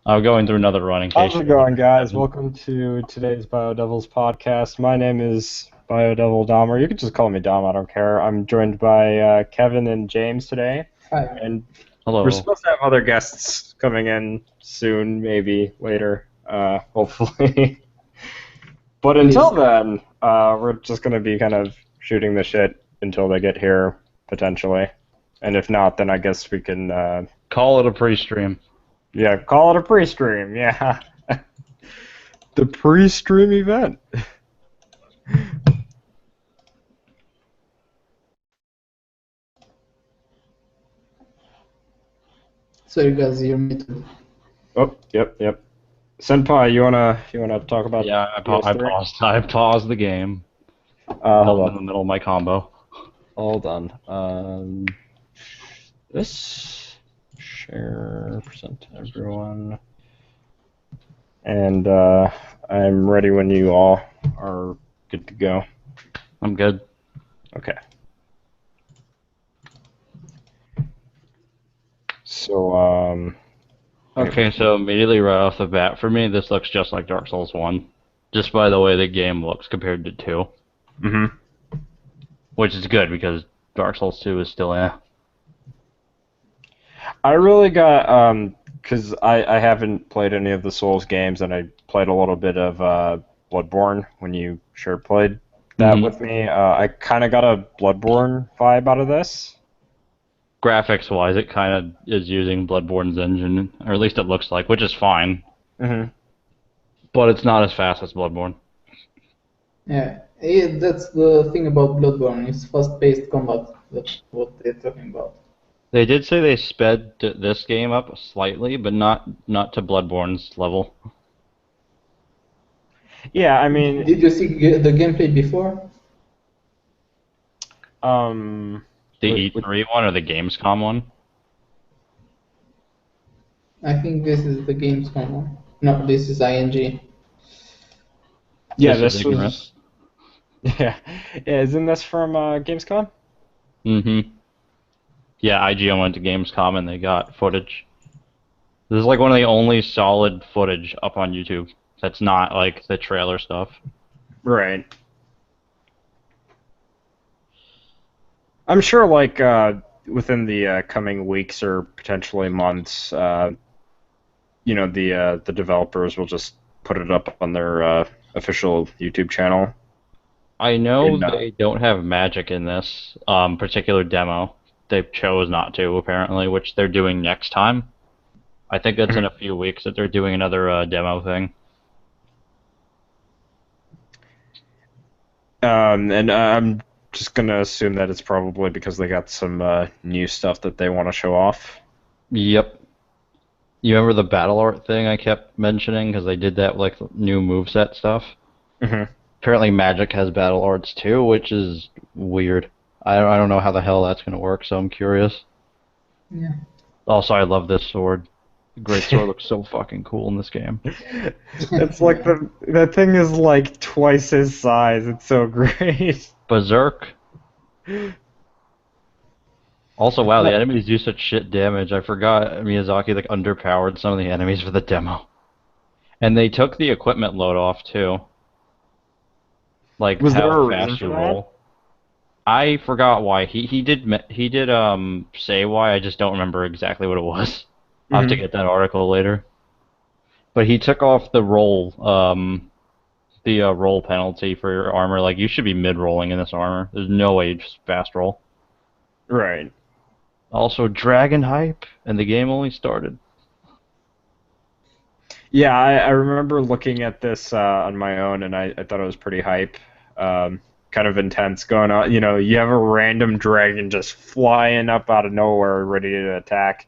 I'm going through another run in case How's it you're going, guys? having. Welcome to today's BioDevils podcast. My name is BioDevil Dom, or you could just call me Dom. I don't care. I'm joined by Kevin and James today, Hi. and we're Hello. supposed to have other guests coming in soon, maybe later, hopefully. But until Please. then, we're just gonna be kind of shooting the shit until they get here, potentially. And if not, then I guess we can, Call it a pre-stream. yeah, call it a pre-stream. Yeah, the pre-stream event. Sorry, guys, you're muted. Oh, yep. Senpai, you wanna talk about Yeah, I PS3? paused. I paused the game. Hold I'm in on, the middle of my combo. hold on. This share percent everyone, and I'm ready when you all are good to go. I'm good. Okay. So Okay, so immediately right off the bat, for me, this looks just like Dark Souls 1. Just by the way the game looks compared to 2. mhm. Which is good because Dark Souls 2 is still I really got because I haven't played any of the Souls games, and I played a little bit of Bloodborne when you sure played that Mhm. with me. I kind of got a Bloodborne vibe out of this. Graphics wise, it kind of is using Bloodborne's engine, or at least it looks like, which is fine. Hmm. But it's not as fast as Bloodborne. Yeah, that's the thing about Bloodborne. It's fast-paced combat. That's what they're talking about. They did say they sped this game up slightly, but not to Bloodborne's level. Yeah, I mean, Did you see the gameplay before? um, The with, E3 one or the Gamescom one? I think this is the Gamescom one. No, this is ING. yeah, This is this ignorant. was yeah, isn't this from Gamescom? Mm-hmm. Yeah, IGN went to Gamescom and they got footage. This is like one of the only solid footage up on YouTube. That's not like the trailer stuff. Right. I'm sure, like within the coming weeks or potentially months, the developers will just put it up on their official YouTube channel. I know And they don't have magic in this particular demo. They chose not to, apparently, which they're doing next time. I think it's in a few weeks that they're doing another demo thing. I'm just gonna assume that it's probably because they got some new stuff that they want to show off. Yep. You remember the battle art thing I kept mentioning because they did that with like new moveset stuff? Hmm. Apparently Magic has battle arts too, which is weird. I don't know how the hell that's going to work, so I'm curious. Yeah. Also, I love this sword. The great sword looks so fucking cool in this game. It's like the thing is like twice his size. It's so great. Berserk. Also, wow, the enemies do such shit damage. I forgot Miyazaki like underpowered some of the enemies for the demo. And they took the equipment load off too. Like Was there how a reason fast for you that? roll. I forgot why. He did say why, I just don't remember exactly what it was. I'll have to Hmm. get that article later. But he took off the roll penalty for your armor. Like you should be mid-rolling in this armor. There's no way you just fast roll. Right. Also, dragon hype, and the game only started. Yeah, I remember looking at this on my own, and I thought it was pretty hype. Kind of intense going on. You have a random dragon just flying up out of nowhere, ready to attack.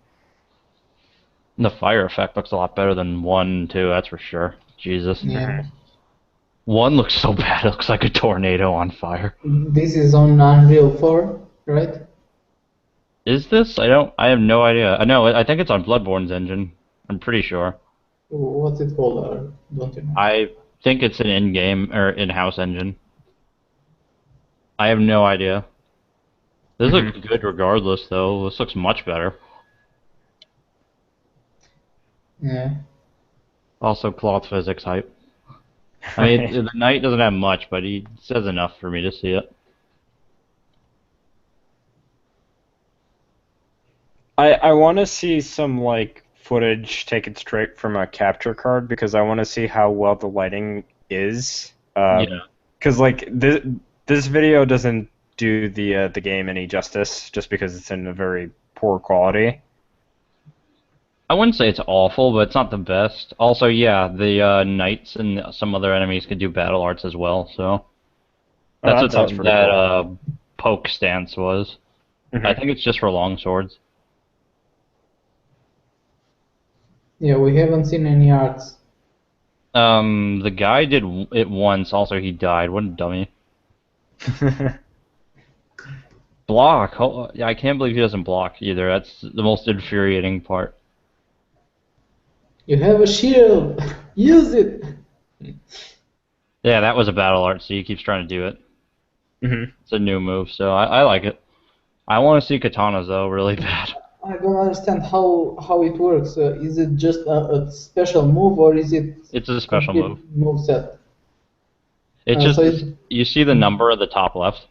And the fire effect looks a lot better than 1, 2, that's for sure. Jesus. Yeah. 1 looks so bad, it looks like a tornado on fire. This is on Unreal 4, right? Is this? I have no idea. I know, I think it's on Bloodborne's engine. I'm pretty sure. What's it called? Don't you know? I think it's an in-game or in-house engine. I have no idea. This Hmm. looks good regardless, though. This looks much better. Yeah. Also, cloth physics hype. I mean, Right. the knight doesn't have much, but he says enough for me to see it. I want to see some like footage taken straight from a capture card because I want to see how well the lighting is. Yeah. Because like this video doesn't do the game any justice just because it's in a very poor quality. I wouldn't say it's awful, but it's not the best. Also, yeah, the knights and some other enemies can do battle arts as well, so Oh, that's what that's pretty that cool. poke stance was. I Hmm. think it's just for long swords. Yeah, we haven't seen any arts. The guy did it once. Also, he died. What a dummy. Block. Oh, yeah, I can't believe he doesn't block either. That's the most infuriating part. You have a shield. Use it. Yeah, that was a battle art. See, he keeps trying to do it. Hmm. It's a new move, so I like it. I want to see katanas though, really bad. I don't understand how it works. Is it just a special move or is it It's a special complete move. move set? It's So just it's you see the number at the top left,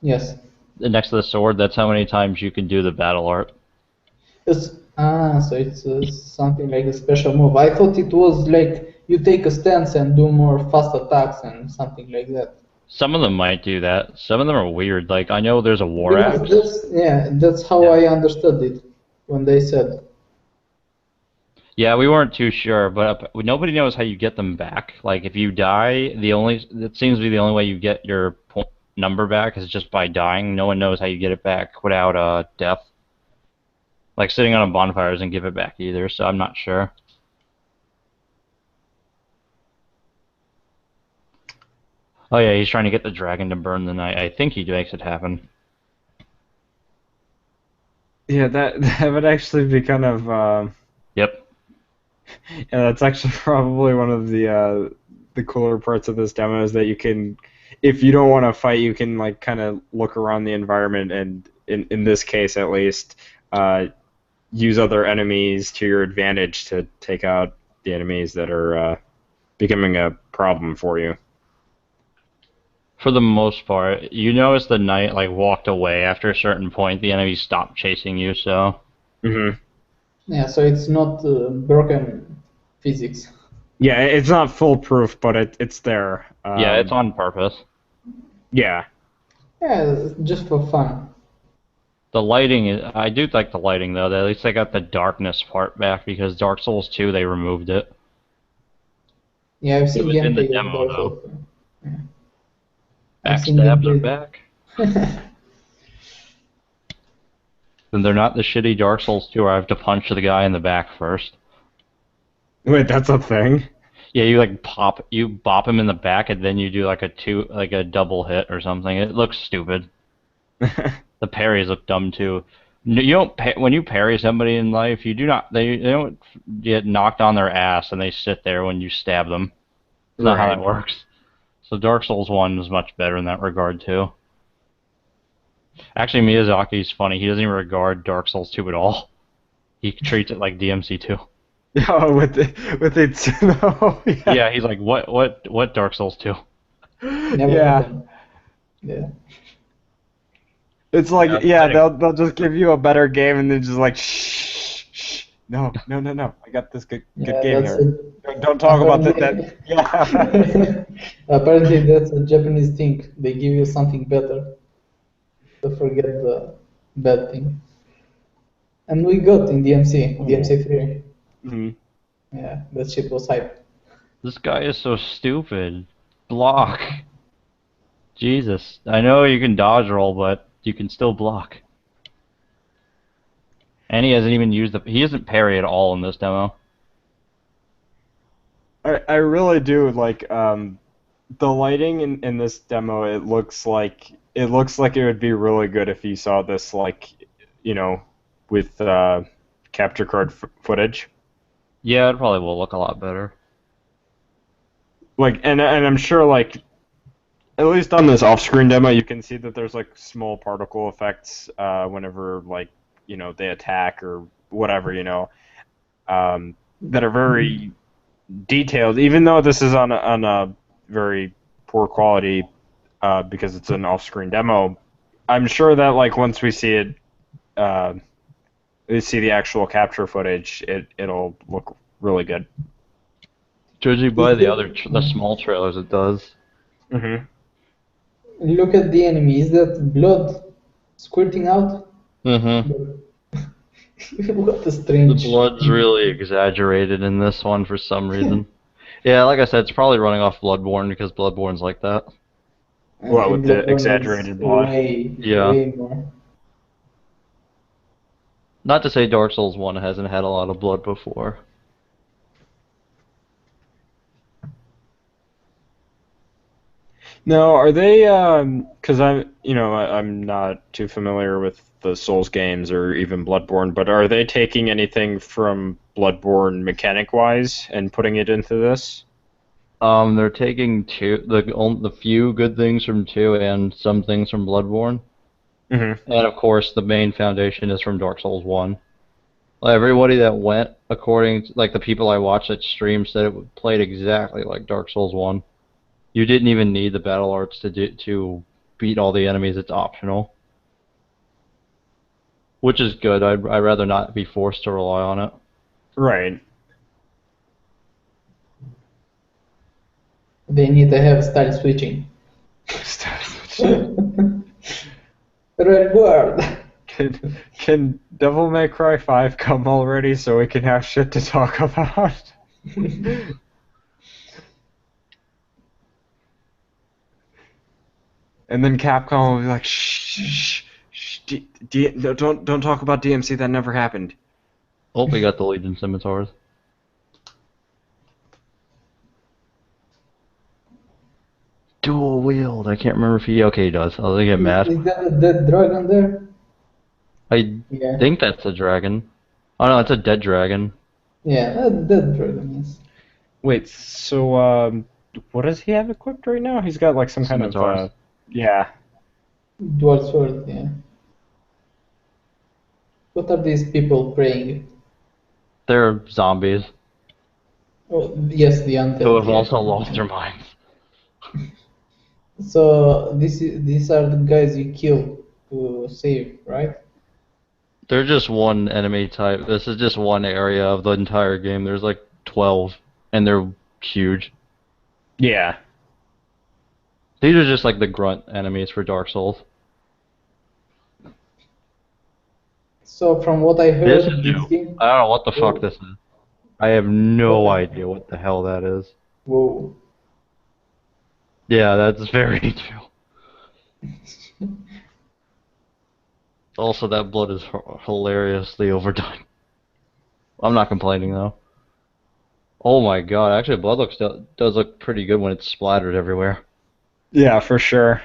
yes. next to the sword. That's how many times you can do the battle art. So it's something like a special move. I thought it was like you take a stance and do more fast attacks and something like that. Some of them might do that. Some of them are weird. Like I know there's a war Yes, axe. that's how Yeah. I understood it when they said. Yeah, we weren't too sure, but nobody knows how you get them back. Like if you die, the only it seems to be the only way you get your number back is just by dying. No one knows how you get it back without death. Like sitting on a bonfire doesn't give it back either, so I'm not sure. Oh yeah, he's trying to get the dragon to burn the night. I think he makes it happen. Yeah, that would actually be kind of Yep. yeah, that's actually probably one of the cooler parts of this demo is that you can, if you don't want to fight, you can like kind of look around the environment and in this case at least, uh, use other enemies to your advantage to take out the enemies that are becoming a problem for you. For the most part, you notice the knight like walked away after a certain point. The enemy stopped chasing you, so Hmm. Yeah, so it's not broken physics. Yeah, it's not foolproof, but it's there. yeah, it's on purpose. Yeah. Yeah, just for fun. The lighting is, I do like the lighting though. At least they got the darkness part back because Dark Souls 2 they removed it. Yeah, I've It seen was in the gameplay of demo Dark though. Souls. Yeah. I've seen Backstabs are gameplay. back. And they're not the shitty Dark Souls 2 where I have to punch the guy in the back first. Wait, that's a thing? Yeah, you like you bop him in the back and then you do like like a double hit or something. It looks stupid. The parries look dumb too. You don't when you parry somebody in life, you do not they don't get knocked on their ass and they sit there when you stab them. That's not how that Right. works. So Dark Souls 1 is much better in that regard too. Actually, Miyazaki's funny. He doesn't even regard Dark Souls 2 at all. He treats it like DMC 2. Oh, with it, no, yeah, Yeah, he's like, what Dark Souls 2? Never yeah. happened. Yeah. It's Yeah, like, yeah, pathetic. they'll just give you a better game and then just like, shh, shh, no, no, no, no. I got this good Yeah, game that's here. a, Don't talk about that. apparently Yeah. apparently that's a Japanese thing. They give you something better to forget the bad thing. And we got in DMC, Ooh, DMC 3. Mhm. Yeah, that shit was hype. this guy is so stupid. Block. Jesus. I know you can dodge roll, but you can still block. And he hasn't even used he doesn't parry at all in this demo. I really do like the lighting in this demo. It looks like it would be really good if you saw this like, you know, with capture card footage. Yeah, it probably will look a lot better. Like, and I'm sure like at least on this off-screen demo, you can see that there's like small particle effects whenever like they attack or whatever. that are very detailed, even though this is on a very poor quality because it's an off-screen demo. I'm sure that like once uh, we see the actual capture footage, it'll look really good. Judging by Is the the that, small trailers, it does. Mm-hmm. look at the enemy. Is that blood squirting out? Mm-hmm. What a The strange blood's thing. really exaggerated in this one for some reason. Yeah, like I said, it's probably running off Bloodborne because Bloodborne's like that. What In with the Bloodborne, it's exaggerated blood? way, Yeah. way more. Not to say Dark Souls 1 hasn't had a lot of blood before. No, are they? Because I'm not too familiar with the Souls games or even Bloodborne, but are they taking anything from Bloodborne mechanic wise and putting it into this? They're taking the few good things from 2 and some things from Bloodborne. Mm-hmm. And of course, the main foundation is from Dark Souls 1. Like, everybody that went, according to, like the people I watched that stream, said it played exactly like Dark Souls 1. You didn't even need the battle arts to beat all the enemies. It's optional, which is good. I'd rather not be forced to rely on it. Right. They need to have style switching. Reward. Can Devil May Cry 5 come already so we can have shit to talk about? And then Capcom will be like, shh, shh, no, don't talk about DMC. That never happened. Oh, we got the Legion Scimitars. Dual wield. I can't remember if he. Okay, he does. I was gonna get mad. Is that a dead dragon there? I Yeah. think that's a dragon. Oh no, it's a dead dragon. Yeah, a dead dragon, yes. Wait, so what does he have equipped right now? He's got like some kind of Scimitars. Dual sword, yeah. What are these people praying? They're zombies Oh, yes, the who undead, have yeah. also lost their minds. So these are the guys you kill to save, right? They're just one enemy type. This is just one area of the entire game. There's like 12, and they're huge. Yeah. These are just like the grunt enemies for Dark Souls. So from what I This is heard, this new. game. I don't know what the fuck Whoa, this is. I have no what? idea what the hell that is. Whoa. Yeah, that's very new. Also, that blood is hilariously overdone. I'm not complaining though. Oh my god, actually, blood does look pretty good when it's splattered everywhere. Yeah, for sure.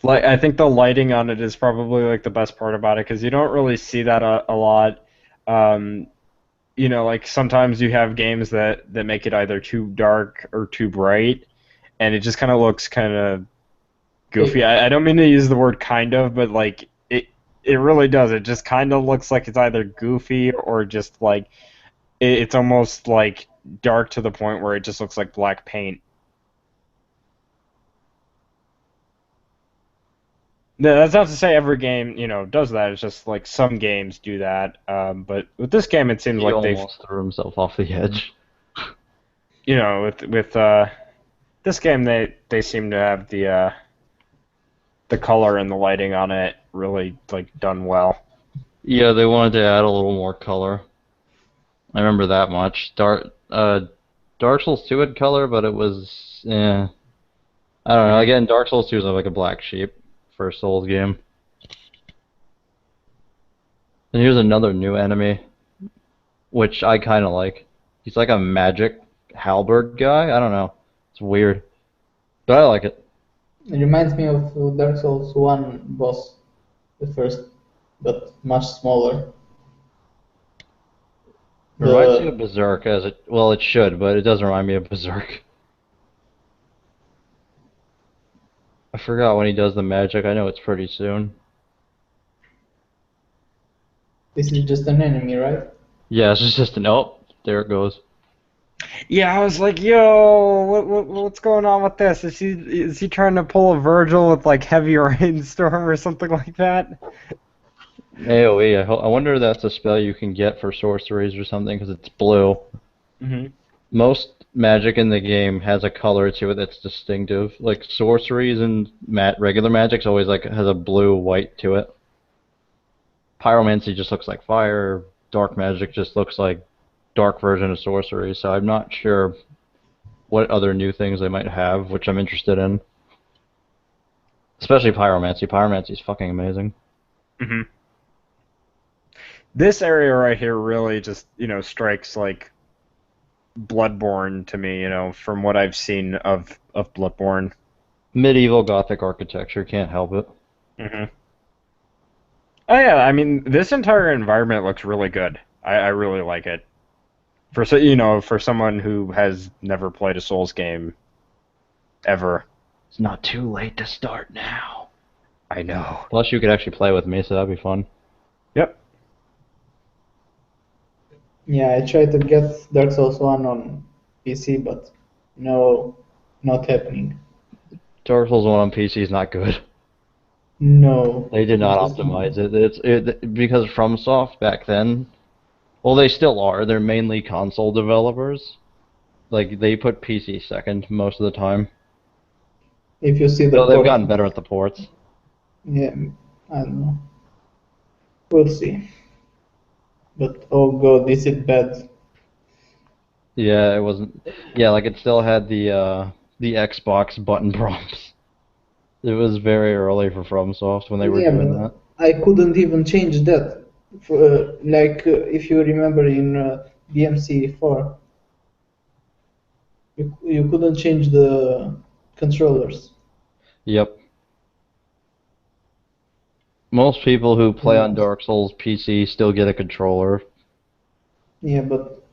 Like, I think the lighting on it is probably like the best part about it because you don't really see that a lot. Um, like sometimes you have games that make it either too dark or too bright, and it just kind of looks kind of goofy. Fake. I don't mean to use the word kind of, but like it really does. It just kind of looks like it's either goofy or just like it's almost like dark to the point where it just looks like black paint. No, that's not to say every game, does that. It's just like some games do that. But with this game, it seems He like they've, almost threw himself off the edge. with this game, they seem to have the color and the lighting on it really like done well. Yeah, they wanted to add a little more color. I remember that much. Dark Souls 2 had color, but it was, I don't know. Hmm. Again, Dark Souls 2 is like a black sheep for a Souls game. And here's another new enemy, which I kind of like. He's like a magic halberd guy. I don't know. It's weird, but I like it. It reminds me of Dark Souls 1 boss, the first, but much smaller. It reminds me The of Berserk, well, it should, but it doesn't remind me of Berserk. I forgot when he does the magic. I know it's pretty soon. This is just an enemy, right? Yeah, it's just an oh, there it goes. Yeah, I was like, yo, what's going on with this? Is he trying to pull a Virgil with like heavy rainstorm or something like that? AoE. I wonder if that's a spell you can get for sorceries or something because it's blue. Hmm. Most magic in the game has a color to it that's distinctive. Like sorceries and regular magic's always like has a blue white to it. Pyromancy just looks like fire. Dark magic just looks like dark version of sorcery. So I'm not sure what other new things they might have, which I'm interested in. Especially pyromancy. Pyromancy's fucking amazing. Hmm. This area right here really just, strikes like Bloodborne to me, from what I've seen of Bloodborne. Medieval Gothic architecture, can't help it. Hmm. Oh yeah, I mean, this entire environment looks really good. I really like it. For someone who has never played a Souls game ever. It's not too late to start now. I know. Plus, you could actually play with me, so that'd be fun. Yep. Yeah, I tried to get Dark Souls 1 on PC, but no, not happening. Dark Souls 1 on PC is not good. No. They did not Just optimize no. it. Because FromSoft back then, well, they still are. They're mainly console developers. Like they put PC second most of the time. If you see the So they've port, gotten better at the ports. yeah, I don't know. We'll see. But oh god, this is bad. Yeah, it wasn't. Yeah, like it still had the Xbox button prompts. It was very early for FromSoft when they were Yeah, doing but that. I couldn't even change that. If you remember in DMC4, you couldn't change the controllers. Yep. Most people who play on Mm. Dark Souls PC still get a controller. Yeah, but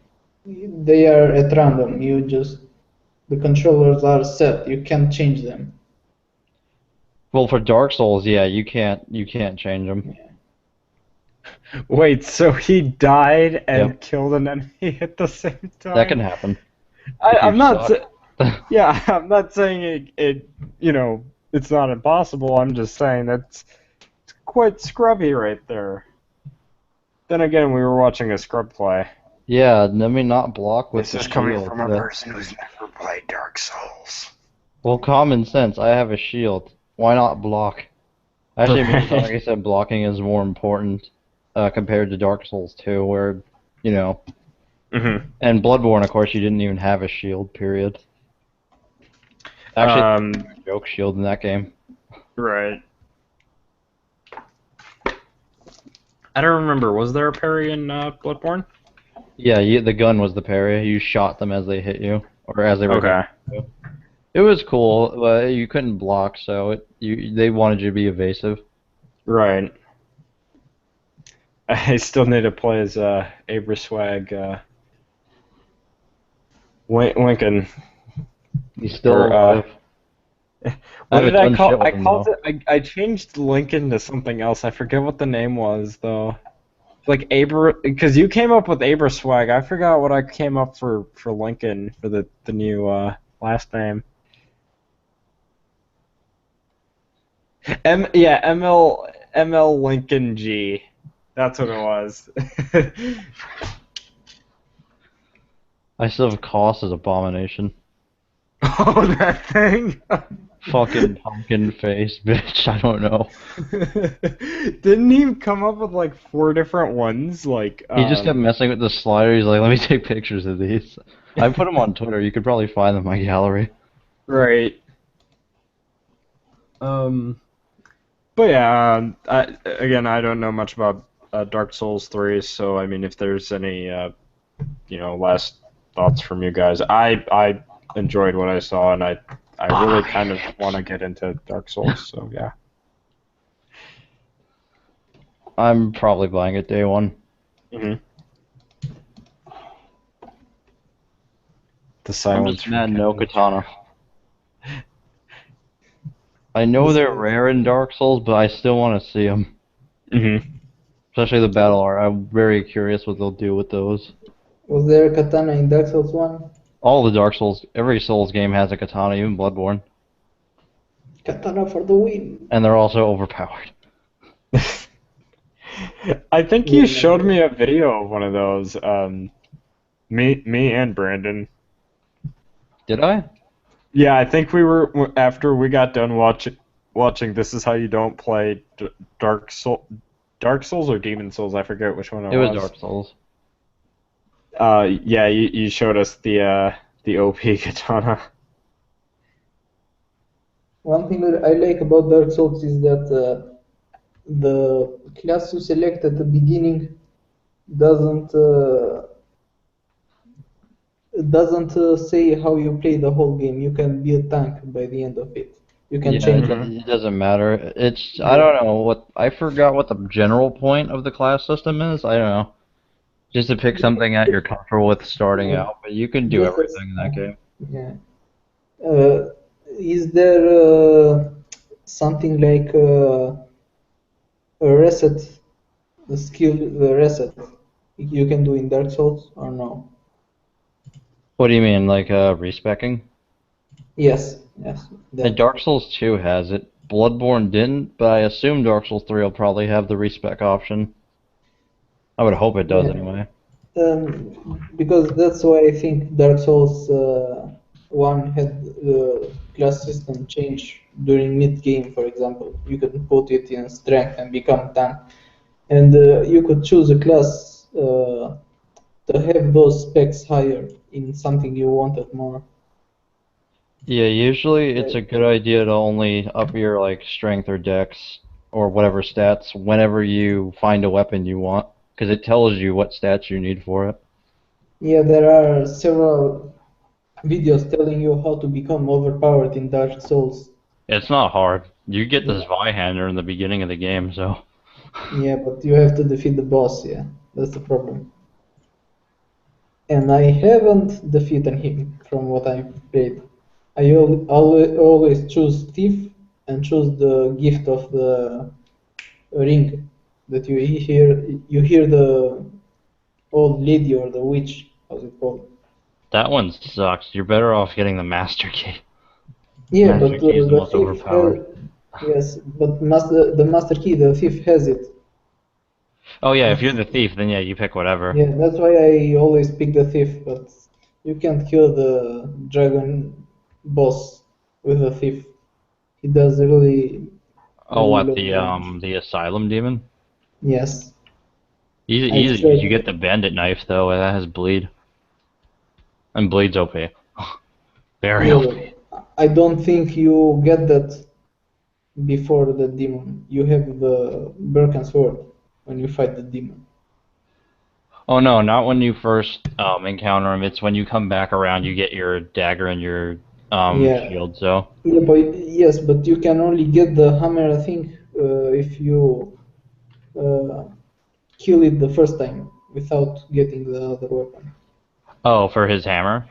they are at random. The controllers are set. You can't change them. Well, for Dark Souls, yeah, you can't change them. Yeah. Wait, so he died and Yep, killed an enemy at the same that can time? happen I, if you I'm not, suck. sa- yeah, I'm not saying it's not impossible. I'm just saying that's it's quite scrubby right there. Then again, we were watching a scrub play. Yeah, let me not block with This the is coming shield. from a person who's never played Dark Souls. Well, common sense. I have a shield. Why not block? Actually, Right. Miyazaki said blocking is more important compared to Dark Souls 2, where, you know, Hmm. and Bloodborne, of course, you didn't even have a shield, period. Actually, Um, joke shield in that game. right. I don't remember. Was there a parry in Bloodborne? Yeah, the gun was the parry. You shot them as they hit you, or as they were Okay. hitting you. It was cool, but you couldn't block, so they wanted you to be evasive. Right. I still need to play as Abraswag Lincoln. He's still Or alive. I what haven't did I done call? shit with I him called though. it. I changed Lincoln to something else. I forget what the name was though. Like Abra, because you came up with Abraswag. I forgot what I came up for Lincoln for the new last name. ML Lincoln G. That's what it was. I still have Cost as Abomination. Oh, that thing. Fucking pumpkin face, bitch. I don't know. Didn't he come up with like four different ones? Like, He just kept messing with the slider. He's like, let me take pictures of these. I put them on Twitter. You could probably find them in my gallery. right. But yeah, again, I don't know much about Dark Souls 3, so I mean, if there's any, last thoughts from you guys, I enjoyed what I saw, and I really kind of want to get into Dark Souls, so yeah. I'm probably buying it day one. Hmm. The I'm silence just from mad no Kevin. katana. I know they're rare in Dark Souls, but I still want to see them. Hmm. Especially the battle art. I'm very curious what they'll do with those. Was there a katana in Dark Souls 1? All the Dark Souls, every Souls game has a katana, even Bloodborne. Katana for the win. And they're also overpowered. I think Yeah, you showed me a video of one of those. Me and Brandon. Did I? Yeah, I think we were after we got done watching This Is How You Don't Play Dark Souls or Demon Souls. I forget which one it It was was. Dark Souls. Yeah, you showed us the OP katana. One thing that I like about Dark Souls is that the class you select at the beginning doesn't say how you play the whole game. You can be a tank by the end of it. You can Yeah, change it. Mhm. it doesn't matter. I Yeah. don't know what, I forgot what the general point of the class system is. I don't know. Just to pick something that you're comfortable with starting Yeah. out, but you can do Just as, everything in that game. yeah. Is there something like a reset, a skill reset you can do in Dark Souls or no? What do you mean, like respecking? Yes, yes, And that. Dark Souls 2 has it. Bloodborne didn't, but I assume Dark Souls 3 will probably have the respec option. I would hope it does Yeah. anyway. Because that's why I think Dark Souls 1 had the class system change during mid game, for example. You could put it in strength and become tank, and you could choose a class to have those specs higher in something you wanted more. Yeah, usually it's a Like, good idea to only up your like strength or dex or whatever stats whenever you find a weapon you want, because it tells you what stats you need for it. yeah, there are several videos telling you how to become overpowered in Dark Souls. It's not hard. You get Yeah, this Zweihander in the beginning of the game, so. yeah, but you have to defeat the boss. Yeah, that's the problem. And I haven't defeated him from what I've played. I always choose thief and choose the gift of the ring that you hear the old lady or the witch, how's it called? That one sucks. You're better off getting the Master Key. Yeah, Master but Key is the the most thief overpowered. yes, but the master key, the thief has it. Oh yeah, if you're the thief, then yeah, you pick whatever. Yeah, that's why I always pick the thief, but you can't kill the dragon boss with a thief. He does really, Oh, really what low damage. the Asylum Demon? Yes, Easy, I've easy. You tried. get the Bandit knife though, that has bleed, and bleed's OP. Very Yeah, OP. but I don't think you get that before the demon. You have the Birken sword when you fight the demon. Oh no, not when you first encounter him. It's when you come back around, you get your dagger and your Yeah, shield. So. yeah, but yes, but you can only get the hammer, I think, if you uh, kill it the first time without getting the other weapon. Oh, for his hammer.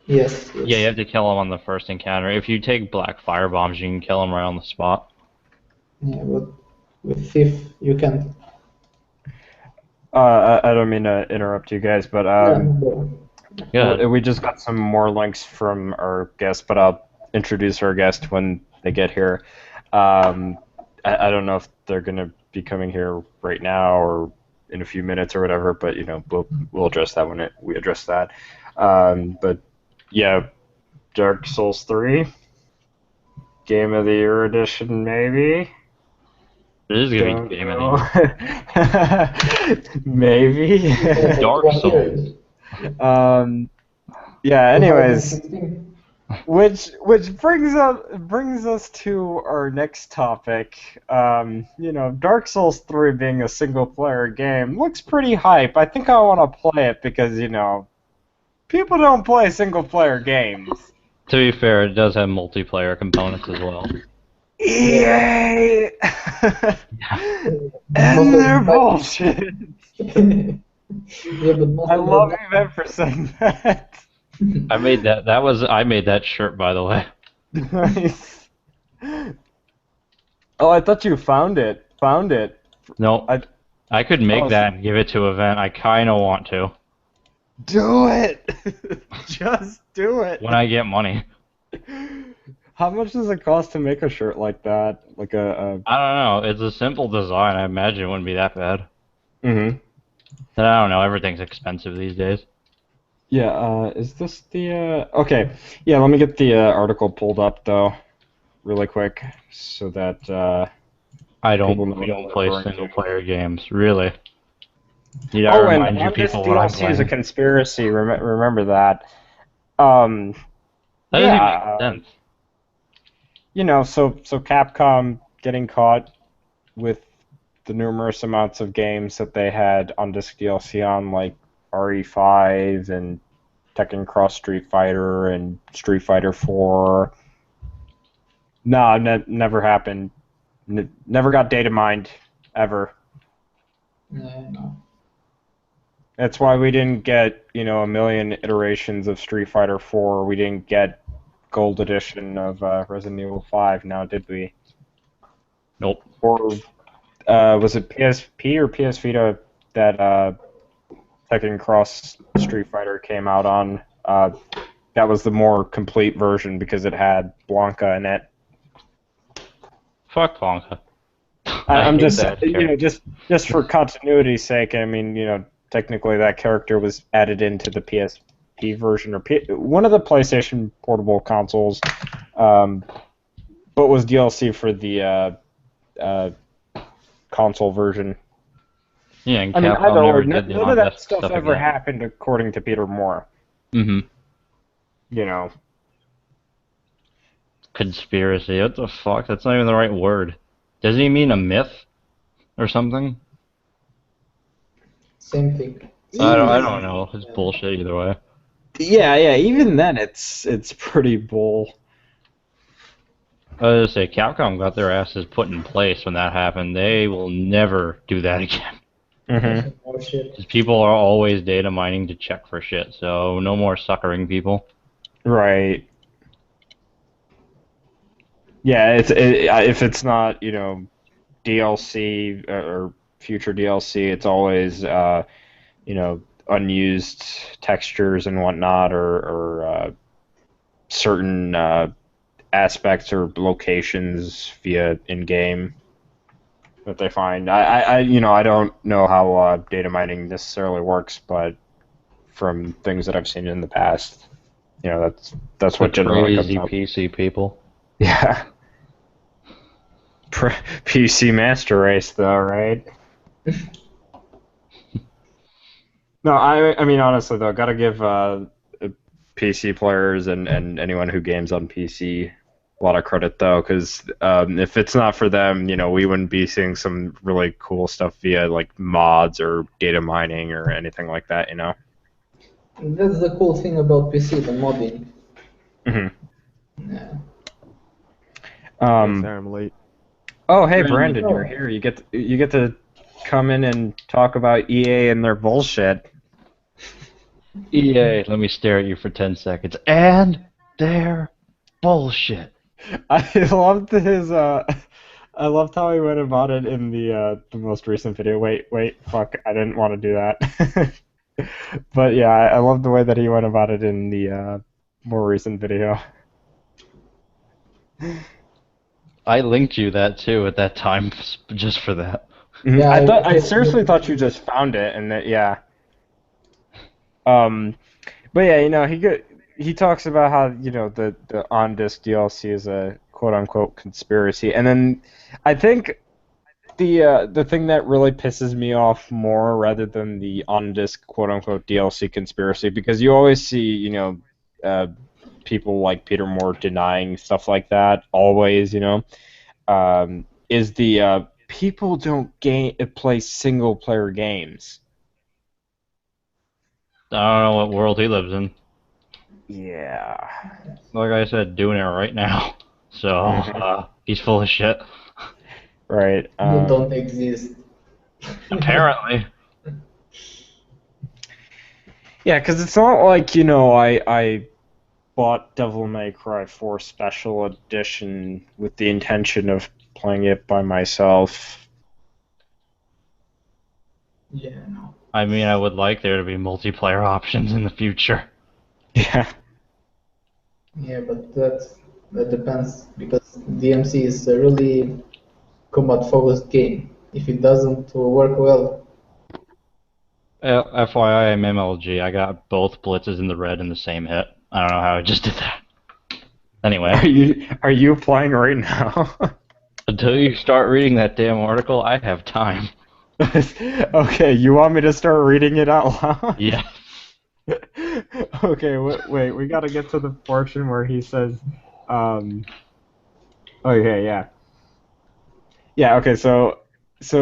Yes, Yeah, you yes. have to kill him on the first encounter. If you take black fire bombs, you can kill him right on the spot. Yeah, but with thief you can't. I don't mean to interrupt you guys, but No, no. Good. we just got some more links from our guest, but I'll introduce our guest when they get here. Um, I don't know if they're gonna be coming here right now or in a few minutes or whatever, but we'll address that when we address that. But yeah, Dark Souls 3, Game of the Year edition, maybe. It is gonna be Don't game of the know. year. Maybe. Yeah, but Dark what year? Souls. um, yeah. Anyways, 2016? which brings us to our next topic. Dark Souls 3 being a single player game looks pretty hype. I think I want to play it because people don't play single player games. To be fair, it does have multiplayer components as well. Yeah. EA. Most And of they're the bullshit. time. Yeah, but most I of love the you for saying that. I made that. I made that shirt, by the way. Nice. Oh, I thought you found it. Found it. No, I I could make Oh, that and give it to Event. I kind of want to do it! Just do it! when I get money. How much does it cost to make a shirt like that? Like I don't know. It's a simple design. I imagine it wouldn't be that bad. Mm-hmm. But I don't know. Everything's expensive these days. Yeah, is this the, okay. Yeah, let me get the, article pulled up, though, really quick, so that, I people don't. know We what I'm don't play referring to. single player games. Really. Need I Oh, and remind you on this people what I'm DLC is a playing? conspiracy, remember that. Um, That doesn't yeah, even make sense. you know, so Capcom getting caught with the numerous amounts of games that they had on disc DLC on, like RE5 and Tekken Cross Street Fighter and Street Fighter 4. No, never happened. Never got data mined, ever. No. That's why we didn't get, a million iterations of Street Fighter 4. We didn't get Gold Edition of Resident Evil 5, now did we? Nope. Or was it PSP or PS Vita that Tekken Cross Street Fighter came out on? That was the more complete version because it had Blanca in it. Fuck Blanca. I'm hate just, that character. just for continuity's sake. I mean, technically that character was added into the PSP version or one of the PlayStation portable consoles, but was DLC for the console version. Yeah, and I mean, either Capcom or, never did the none of that on-desk stuff stuff ever again. happened, according to Peter Moore. Mm-hmm. You know, Conspiracy. What the fuck? That's not even the right word. Does he mean a myth or something? Same thing. I don't know. It's bullshit either way. yeah. Even then, it's pretty bull. I was gonna say Capcom got their asses put in place when that happened. They will never do that again. Mm-hmm. Oh shit. Because people are always data mining to check for shit. So no more suckering people. Right. Yeah. If it's not DLC or future DLC, it's always unused textures and whatnot, or certain aspects or locations via in-game that they find. I don't know how data mining necessarily works, but from things that I've seen in the past, that's The what generally comes crazy up. PC people. Yeah. PC Master Race, though, right? No, I mean, honestly, though, gotta give PC players and anyone who games on PC a lot of credit, though, because if it's not for them, we wouldn't be seeing some really cool stuff via, like, mods or data mining or anything like that, That's the cool thing about PC, the modding. hmm Yeah. Hey, sorry I'm late. Oh, hey, Brandon. Brandon, you're here. You get to come in and talk about EA and their bullshit. EA, let me stare at you for 10 seconds. And they're bullshit. I loved his I loved how he went about it in the most recent video. Wait, fuck, I didn't want to do that. But yeah, I loved the way that he went about it in the more recent video. I linked you that too at that time just for that. Yeah, I seriously thought you just found it, and that yeah. But yeah, he talks about how the on disc DLC is a quote unquote conspiracy, and then I think the thing that really pisses me off more rather than the on disc quote unquote DLC conspiracy, because you always see uh, people like Peter Moore denying stuff like that always, is the people don't play single player games. I don't know what world he lives in. Yeah. Like I said, doing it right now. So, he's full of shit. Right. you don't exist. Apparently. Yeah, because it's not like, I bought Devil May Cry 4 Special Edition with the intention of playing it by myself. Yeah, no. I mean, I would like there to be multiplayer options in the future. Yeah. Yeah, but that depends because DMC is a really combat-focused game. If it doesn't work well, FYI, I'm MLG. I got both blitzes in the red in the same hit. I don't know how I just did that. Anyway, Are you playing right now? until you start reading that damn article, I have time. Okay, you want me to start reading it out loud? Yeah. Okay, wait, we gotta get to the portion where he says, um, okay, yeah. Yeah, okay, so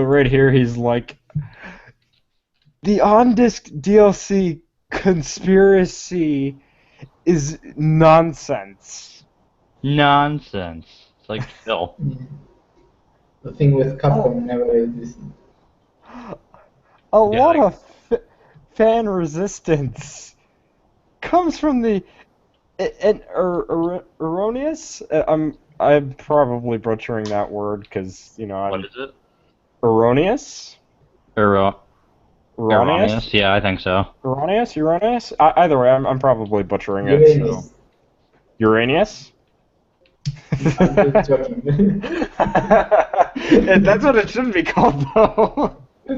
right here he's like, the on-disc DLC conspiracy is nonsense. Nonsense. It's like Phil. yeah. The thing with Oh, Capcom never is this. a Yeah, lot like, of fan resistance comes from the erroneous. I'm probably butchering that word because what I'm is it? erroneous. Ero Erroneous. Erroneous? Yeah, I think so. Erroneous. Erroneous. Either way, I'm probably butchering it. So Uranus. Uranus. I'm just joking. That's what it should be called, though. uh,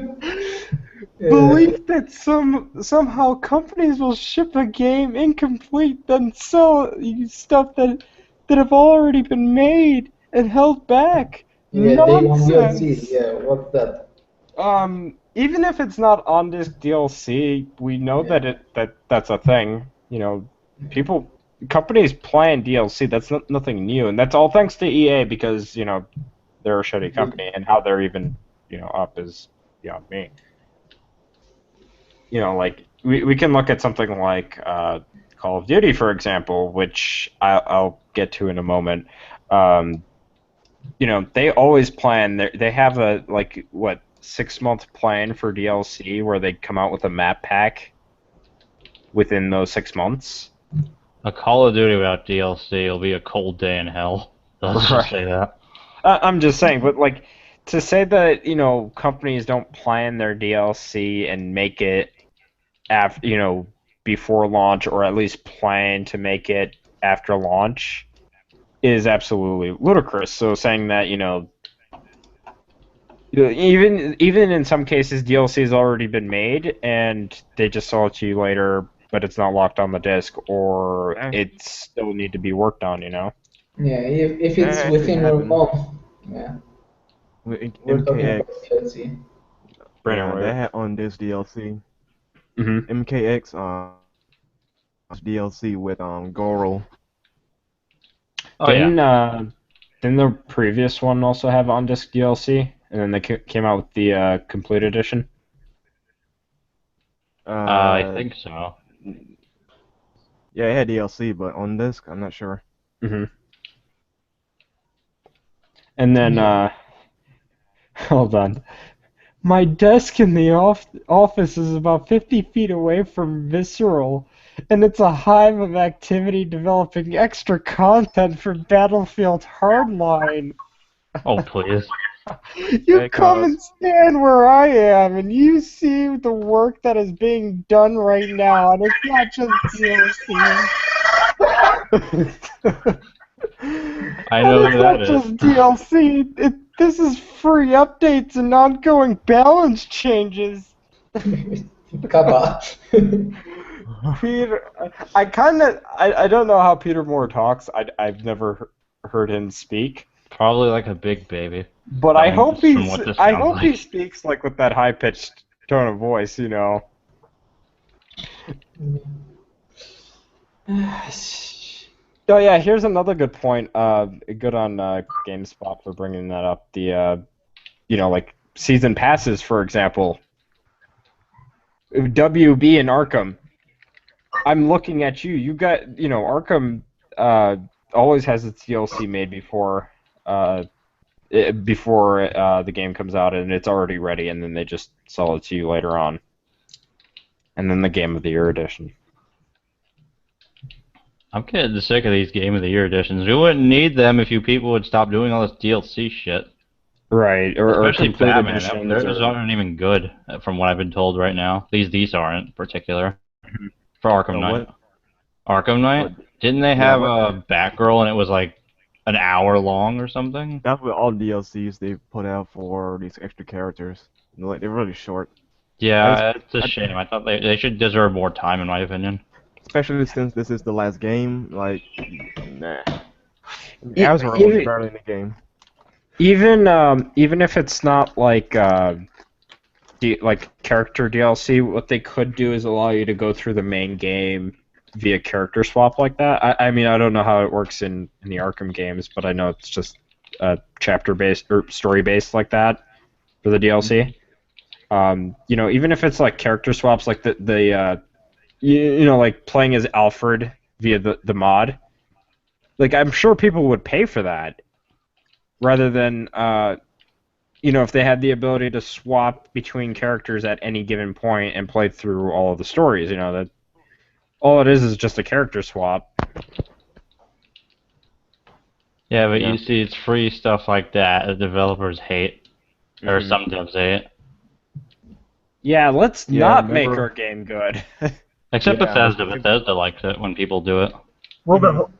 Belief that somehow companies will ship a game incomplete, then sell you stuff that have already been made and held back. yeah, day one DLC. Nonsense. Yeah, what's that? Even if it's not on disc DLC, we know Yeah. that's a thing. People companies plan DLC. That's nothing new, and that's all thanks to EA because they're a shitty company, and how they're even up is beyond me. Like we can look at something like Call of Duty, for example, which I'll get to in a moment. Um, they always plan. They have a like what 6 month plan for DLC where they come out with a map pack within those 6 months. A Call of Duty without DLC will be a cold day in hell. Let's just say that. I'm just saying, but like to say that companies don't plan their DLC and make it after before launch, or at least plan to make it after launch, is absolutely ludicrous. So saying that even in some cases DLC has already been made and they just sell it to you later, but it's not locked on the disc, or That, it still need to be worked on. Yeah, if that it's actually within a happened month, yeah, with we're talking about MKX. DLC. Brandon, Yeah, they what? had on this DLC. Mm-hmm. MKX DLC with Goro. Oh yeah. Didn't the previous one also have on disc DLC, and then they came out with the complete edition? I Uh, think so. yeah, it had DLC, but on disc, I'm not sure. Mm-hmm. And then Yeah, hold on. My desk in the office is about 50 feet away from Visceral, and it's a hive of activity developing extra content for Battlefield Hardline. Oh please. You Hey, come cuz. and stand where I am, and you see the work that is being done right now, and it's not just DLC. I And know it's who that not is. just DLC. This is free updates and ongoing balance changes. Kappa. Peter, I don't know how Peter Moore talks. I've never heard him speak, Probably like a big baby. but I mean, just from what this I sounds hope like. he speaks like with that high pitched tone of voice. Oh yeah, here's another good point. Good on GameSpot for bringing that up. The like season passes, for example. WB and Arkham. I'm looking at you. You got Arkham uh, always has its DLC made uh, before the game comes out, and it's already ready, and then they just sell it to you later on. And then the Game of the Year edition. I'm getting sick of these Game of the Year editions. We wouldn't need them if you people would stop doing all this DLC shit. Right, or Especially completed Batman. missions, Those or aren't even good, from what I've been told right now. These aren't in particular for Arkham So Knight. what? Arkham What? Knight? Didn't they Yeah, have what? a Batgirl and it was like an hour long or something? That's what all DLCs they put out for these extra characters. They're really short. I just, Yeah, it's a I, shame. I thought they should deserve more time, in my opinion. especially since this is the last game. Like, nah. Azrael is even barely in the game. even if it's not like like character DLC, what they could do is allow you to go through the main game via character swap like that. I mean, I don't know how it works in the Arkham games, but I know it's just chapter based or story based like that for the DLC. Even if it's like character swaps, like like playing as Alfred via the mod, like I'm sure people would pay for that rather than if they had the ability to swap between characters at any given point and play through all of the stories, that all it is just a character swap. Yeah, but Yeah. you see, it's free stuff like that the developers hate, or Mhm. some devs hate. Yeah, let's Yeah, not make our remember? game good. Except Yeah. Bethesda. Bethesda likes it when people do it. Well, Mhm.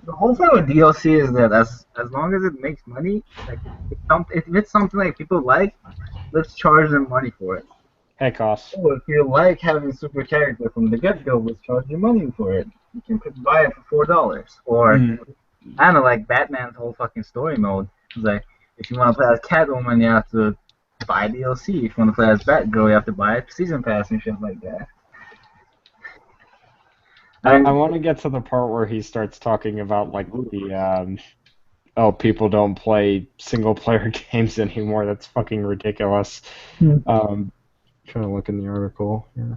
the whole thing with DLC is that as long as it makes money, like if it's something like people like, let's charge them money for it. Hey, Koss. Or if you like having a super character from the get-go, let's charge you money for it. You can buy it for $4. Or Mhm. I don't know, like Batman's whole fucking story mode. It's like if you want to play as Catwoman, you have to buy DLC. If you want to play as Batgirl, you have to buy a season pass and shit like that. I I mean, want to get to the part where he starts talking about like people don't play single player games anymore. That's fucking ridiculous. Trying to look in the article. Yeah.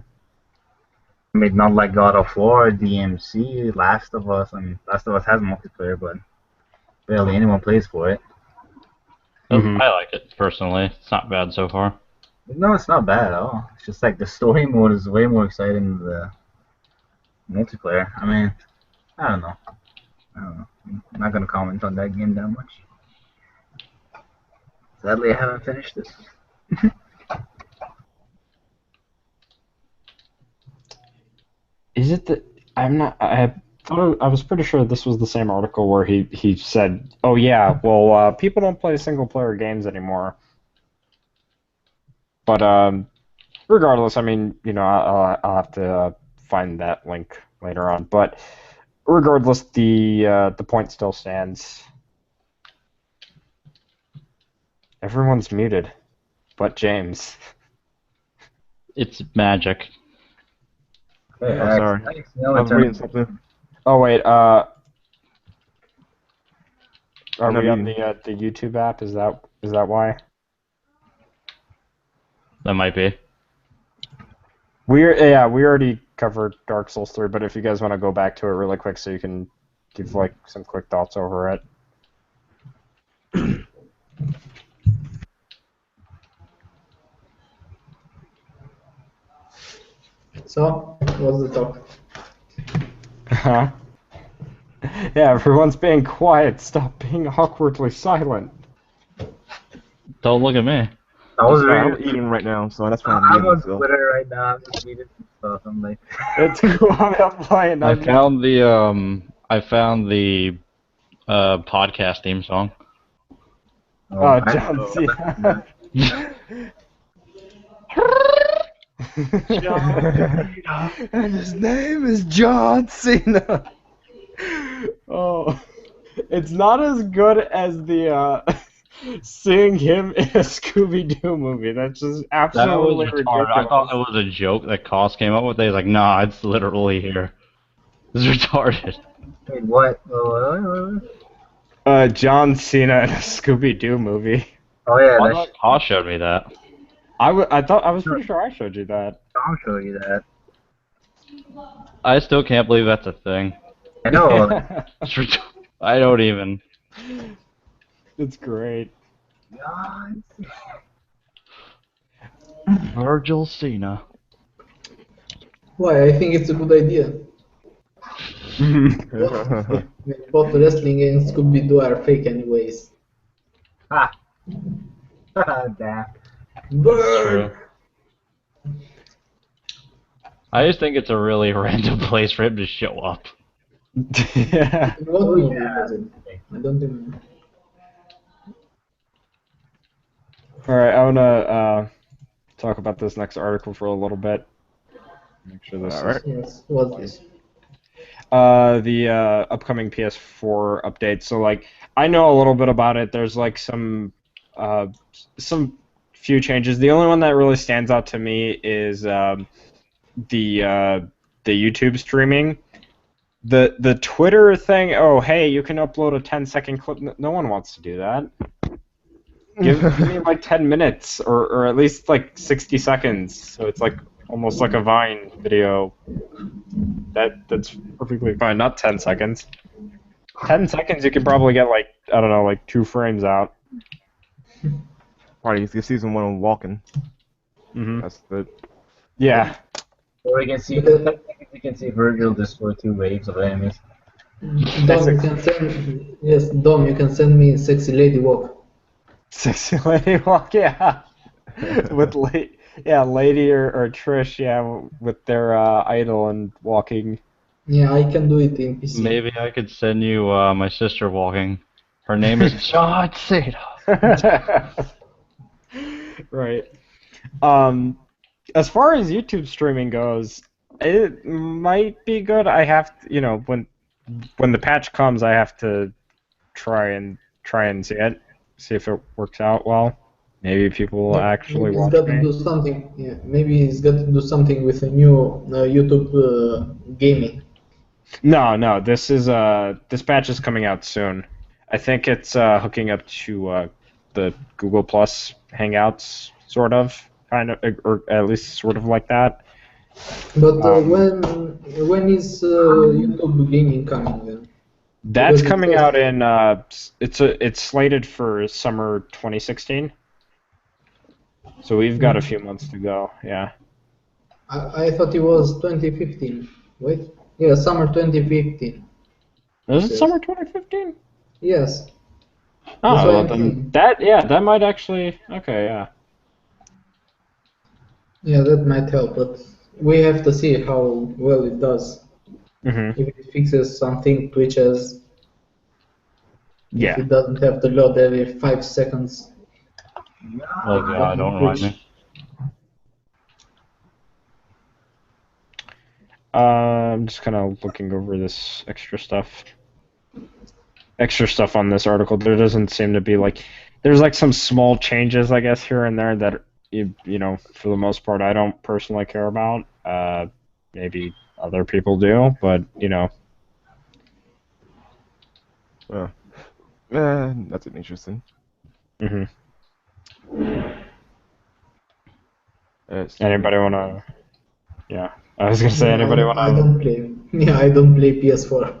not like God of War, DMC, Last of Us. I mean, Last of Us has multiplayer, but barely anyone plays for it. Mhm. I like it personally. It's not bad so far. No, it's not bad at all. It's just like the story mode is way more exciting than the multiplayer. I mean, I don't know. I don't know. I'm not gonna comment on that game that much. Sadly, I haven't finished it. Is it the? I'm not. I thought I was pretty sure this was the same article where he said, "Oh yeah, well, people don't play single player games anymore." But regardless, I mean, I'll have to find that link later on. But regardless, the point still stands. Everyone's muted, but James. It's magic. Okay, Oh, sorry. thanks. I was reading something. Oh wait, are I'm not we on reading. the YouTube app? Is that why? That might be. We already covered Dark Souls 3, but if you guys want to go back to it really quick so you can give like some quick thoughts over it. So, what's the talk? Huh? Yeah, everyone's being quiet. Stop being awkwardly silent. Don't look at me. I was I'm reading. eating right now, so that's why I'm I'm muted. on So. Twitter right now. I'm just reading some stuff. I'm like, It's cool. I'm not playing. I found the podcast theme song. Oh, I John don't Cena. And his name is John Cena. Oh, it's not as good as the seeing him in a Scooby-Doo movie. That's just That was absolutely retarded. I thought it ridiculous. was a joke that Koss came up with. He's like, nah, it's literally here. It's retarded. Wait, what? John Cena in a Scooby-Doo movie. Oh yeah, I that's thought Koss showed me that. I thought I was pretty sure I showed you that. I'll show you that. I still can't believe that's a thing. I know. It's I don't even. It's great. God. Virgil Cena. Why? I think it's a good idea. Both wrestling and Scooby-Doo are fake anyways. Ah, Damn. It's Burn! true. I just think it's a really random place for him to show up. Yeah. What Oh movie yeah. was it? I don't remember. All right, I want to talk about this next article for a little bit. Make sure this Alright. Yes, what's this? the upcoming PS4 update. So like, I know a little bit about it. There's like some few changes. The only one that really stands out to me is the uh, the YouTube streaming. The Twitter thing. Oh, hey, you can upload a 10-second clip. No one wants to do that. Give me like 10 minutes or at least like 60 seconds. So it's like almost like a Vine video. That's perfectly fine. Not 10 seconds. 10 seconds, you can probably get like, I don't know, like 2 frames out. Probably get season 1 on walking. Hmm. That's it. Yeah. Or you can see, Because- you can see Virgil destroy 2 waves of enemies. Dom, you can send. Yes, Dom, you can send me sexy lady walk. Sexy lady walk, yeah. With Lady or Trish, yeah, with their idol and walking. Yeah, I can do it in PC. Maybe I could send you my sister walking. Her name is John Cena. Right. As far as YouTube streaming goes, it might be good. I have to, when the patch comes, I have to try and see it, see if it works out well. Maybe people will actually Maybe it's watch got to me. do something. Yeah, maybe it's got to do something with a new YouTube gaming. No, this patch is coming out soon. I think it's hooking up to the Google Plus Hangouts, sort of, kind of, or at least sort of like that. But Um, when is YouTube gaming coming then? That's Because it coming says out in it's slated for summer 2016. So we've got a few months to go. Yeah. I thought it was 2015. Wait, yeah, summer 2015. Is it Yes. summer 2015? Yes, Oh, that's why well I'm then saying. that might actually okay, yeah. Yeah, that might help, but we have to see how well it does. Mhm. If it fixes something Twitch has, if Yeah. it doesn't have to load every 5 seconds. Oh god, don't remind me. I'm just kind of looking over this extra stuff on this article. There doesn't seem to be like there's like some small changes, I guess, here and there that for the most part I don't personally care about. Maybe other people do, but Yeah. That's an interesting. hmm It's Anybody wanna? Yeah, I was gonna say anybody I wanna? don't play. Yeah, I don't play PS4.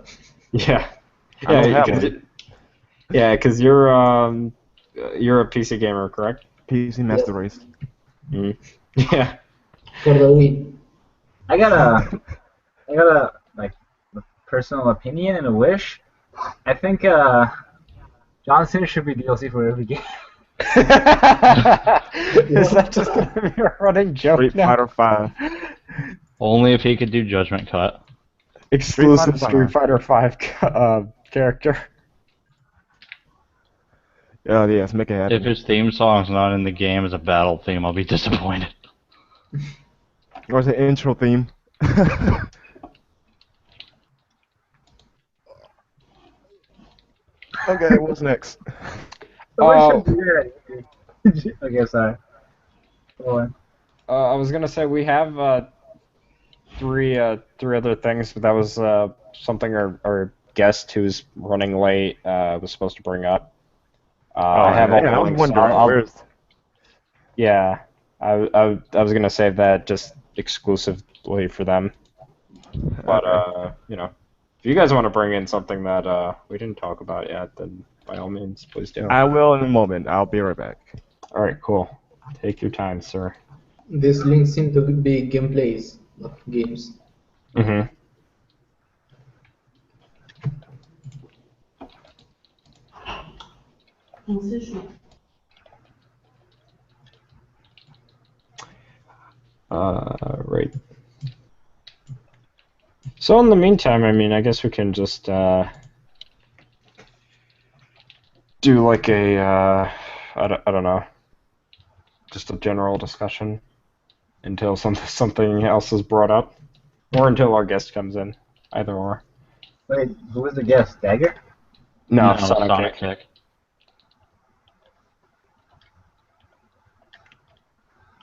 Yeah, I don't have because one. you're a PC gamer, correct? PC Master Race. Mm. Yeah. For the Wii. I got a like a personal opinion and a wish. I think John Cena should be DLC for every game. Is that just gonna be a running joke Street now? Fighter 5. Only if he could do Judgment Cut. Exclusive Street Street Fighter 5 character. Oh yes, make it If happen. his theme song's not in the game as a battle theme, I'll be disappointed. Or the intro theme. Okay, what's next? What should be that? Okay, sorry. Go on. I was gonna say we have three other things, but that was something our guest who's running late was supposed to bring up. I have all yeah, I the was links. wondering where's. Yeah, I was gonna save that just exclusively for them. But Okay. if you guys want to bring in something that we didn't talk about yet, then by all means, please do. I will in a moment. I'll be right back. All right, cool. Take your time, sir. These links seem to be gameplays of games. Mm-hmm. So in the meantime, I mean, I guess we can just do like a I don't know, just a general discussion until something else is brought up, or until our guest comes in. Either or. Wait, who was the guest? Dagger? No, No, Sonic Sonic Kick.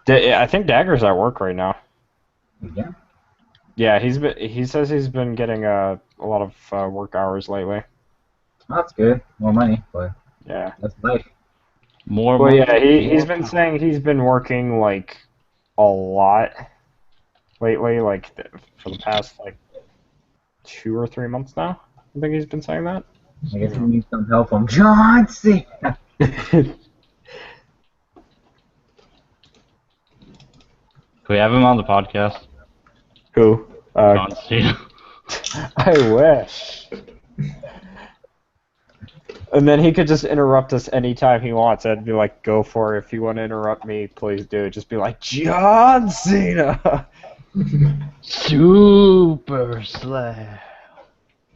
Kick. I think Dagger's at work right now. Yeah. Yeah, he says he's been getting a lot of work hours lately. That's good. More money, but Yeah. that's life. More Well, money. yeah, he's more been power. saying he's been working like a lot lately, like for the past like 2 or 3 months now. I think he's been saying that. I guess he needs some help from John Cena. Can we have him on the podcast? Who? John Cena. I wish. And then he could just interrupt us anytime he wants. I'd be like, go for it. If you want to interrupt me, please do. Just be like, John Cena! Super Slam.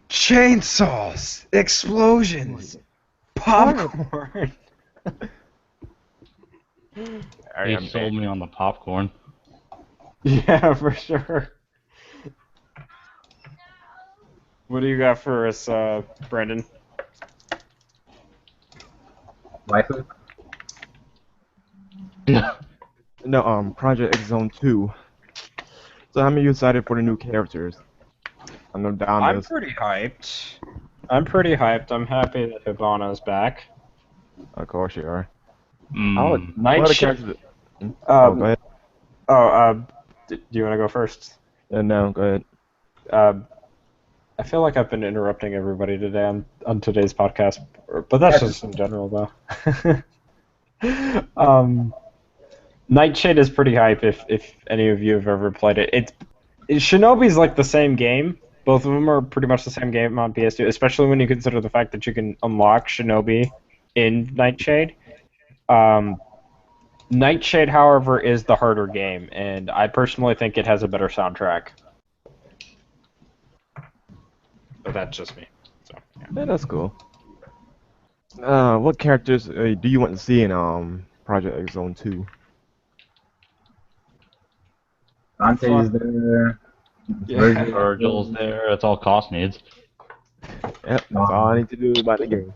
Chainsaws! Explosions! Popcorn! He sold me on the popcorn. Yeah, for sure. What do you got for us, Brandon? Waifu? No, Project X Zone 2. So how many of you excited for the new characters? I know Don I'm is. pretty hyped. I'm happy that Hibana's back. Of course you are. Mm. What other Night Shift. characters? Oh, go ahead. Do you want to go first? No, go ahead. I feel like I've been interrupting everybody today on today's podcast, but that's just in general, though. Nightshade is pretty hype if any of you have ever played it. Shinobi's like the same game. Both of them are pretty much the same game on PS2, especially when you consider the fact that you can unlock Shinobi in Nightshade. Nightshade, however, is the harder game, and I personally think it has a better soundtrack. But that's just me. So, yeah. Yeah, that's cool. What characters do you want to see in Project X Zone 2? Dante is there. Yeah. Virgil's there. That's all cost needs. Yep, that's all I need to do about the game.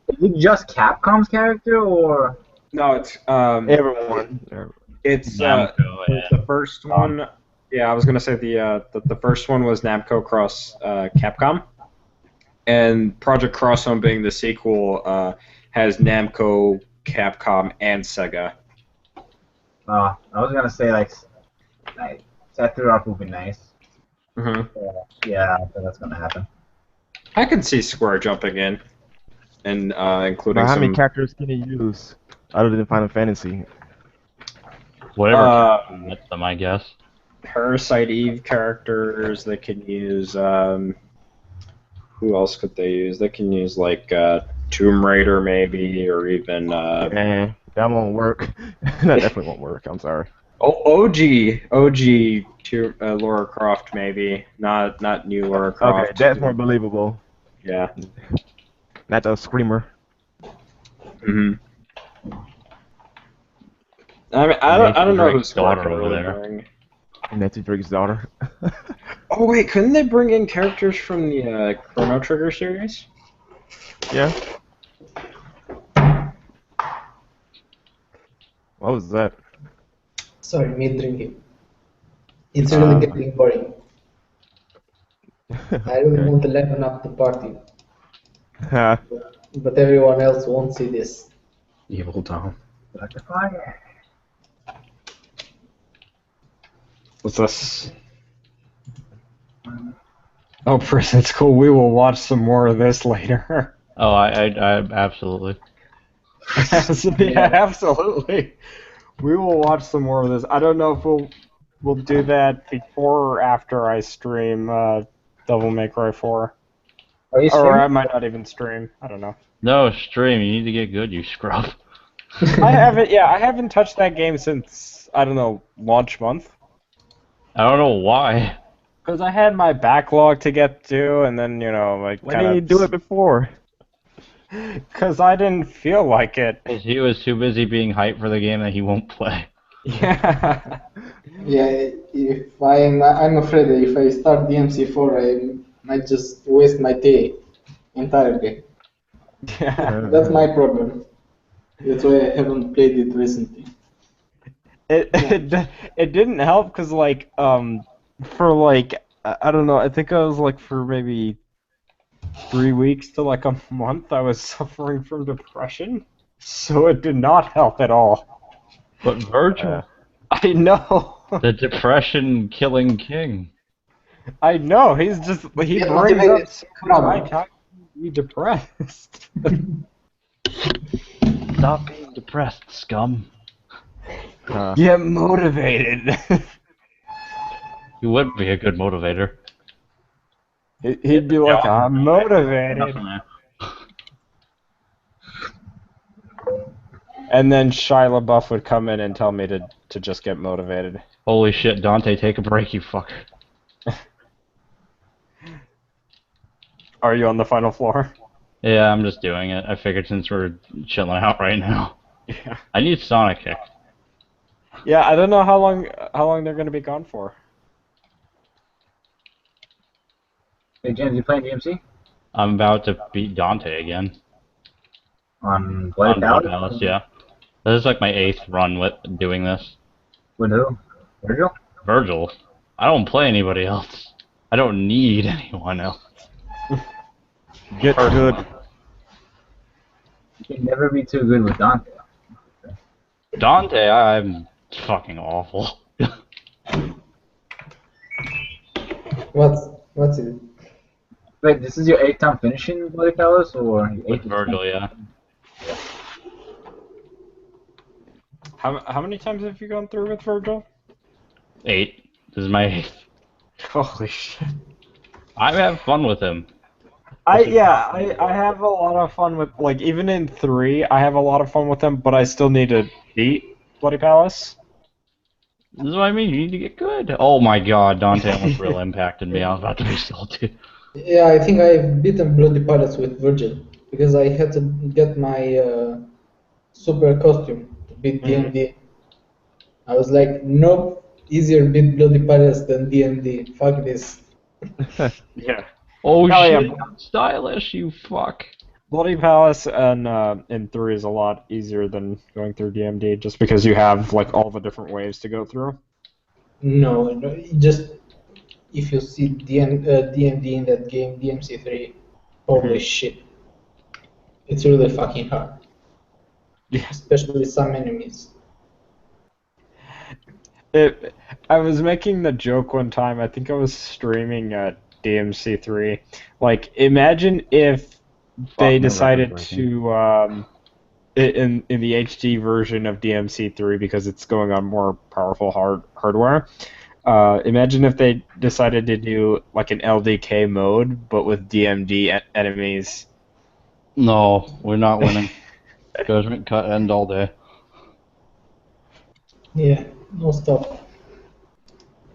Is it just Capcom's character or? No, it's Everyone. it's Namco, the first one. Yeah, I was gonna say the first one was Namco Cross Capcom, and Project Cross Zone being the sequel has Namco, Capcom, and Sega. I was gonna say like Sephiroth would be nice. Mm-hmm. Yeah, I think that's gonna happen. I could see Square jumping in and including But how some. many characters can you use other than Final Fantasy? Whatever fits them, I guess. Parasite Eve characters. They can use. Who else could they use? They can use like Tomb Raider maybe, or even. That won't work. That definitely won't work. I'm sorry. OG Lara Croft maybe, not new Lara Croft. Okay, that's more believable. Yeah. Not the Screamer. Mhm. I mean, I don't know who's Drake's daughter Square over really there. bring. Nancy Drake's daughter. Oh wait, couldn't they bring in characters from the Chrono Trigger series? Yeah. What was that? Sorry, me drinking. It's really getting boring. I really Okay. want to liven up the party, Ha. but everyone else won't see this. Evil Tom. Like the fire. What's this? Oh, Chris, that's cool. We will watch some more of this later. Oh, I absolutely. Yeah, absolutely. We will watch some more of this. I don't know if we'll do that before or after I stream Devil May Cry 4. Are you Or I streaming? might not even stream. I don't know. No, stream. You need to get good, you scrub. I haven't touched that game since, I don't know, launch month. I don't know why. Because I had my backlog to get to, and then, like, Why didn't you do it before? Because I didn't feel like it. Because he was too busy being hyped for the game that he won't play. Yeah. Yeah, if I'm afraid that if I start DMC4, I might just waste my day entirely. Yeah. That's my problem. That's why I haven't played it recently. It didn't help because, like, for, like, I don't know, I think I was, like, for maybe 3 weeks to, like, a month, I was suffering from depression. So it did not help at all. But Virgil, I know. the depression killing king. I know. He Get brings up motivated. so Come much. on. How can you be depressed? Stop being depressed, scum. Get motivated. You would be a good motivator. He'd be like, I'm motivated. Nothing there. And then Shia LaBeouf would come in and tell me to just get motivated. Holy shit, Dante, take a break, you fucker. Are you on the final floor? Yeah, I'm just doing it. I figured since we're chilling out right now. Yeah. I need Sonic Kick. Yeah, I don't know how long they're gonna be gone for. Hey, James, you playing DMC? I'm about to beat Dante again. On Bloody On Blood Palace? Palace, yeah. This is like my 8th run with doing this. With who? Virgil? Virgil. I don't play anybody else. I don't need anyone else. Get good. You can never be too good with Dante. Dante, I'm fucking awful. What's it? Wait, this is your 8th time finishing Bloody Palace, or your With 8th Virgil, yeah. How many times have you gone through with Virgil? 8. This is my 8th. Holy shit. I have fun with him. I have a lot of fun with, like, even in 3, I have a lot of fun with him, but I still need to beat Bloody Palace. This is what I mean. You need to get good. Oh my god, Dante almost real impacted me. I was about to be salty. Yeah, I think I've beaten Bloody Palace with Virgil because I had to get my super costume to beat DMD. I was like, nope, easier beat Bloody Palace than DMD. Fuck this. Yeah. Oh Hell shit, yeah. stylish, you fuck. Bloody Palace and in 3 is a lot easier than going through DMD just because you have, like, all the different waves to go through. No, just if you see DMD in that game, DMC3, holy shit. It's really fucking hard. Yeah. Especially some enemies. I was making the joke one time, I think I was streaming DMC3. Like, imagine if they no decided record-breaking. to, in the HD version of DMC3, because it's going on more powerful hardware, imagine if they decided to do, like, an LDK mode, but with DMD enemies. No, we're not winning. Judgment cut end all day. Yeah, no stop.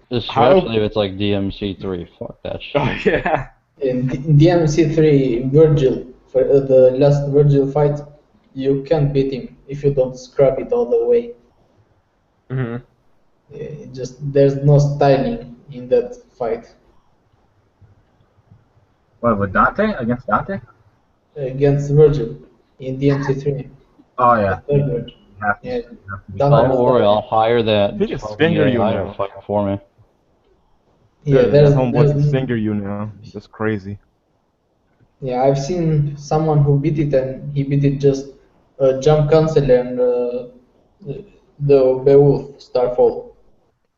Especially if it's like DMC3. Fuck that shit. Oh, yeah. In DMC3, Virgil, for the last Virgil fight, you can't beat him if you don't scrub it all the way. Mm-hmm. There's no styling in that fight. What, with Dante? Against Dante? Against Virgil in DMC3. Oh, yeah. The third Virgil. You have to, Yeah. you have to be Dante Don't must worry, die. I'll hire that He just 12 finger you AI now. to fight for me. Yeah, That there's homeboy can finger you now. That's crazy. yeah, I've seen someone who beat it and he beat it just jump cancel and the Beowulf Starfall.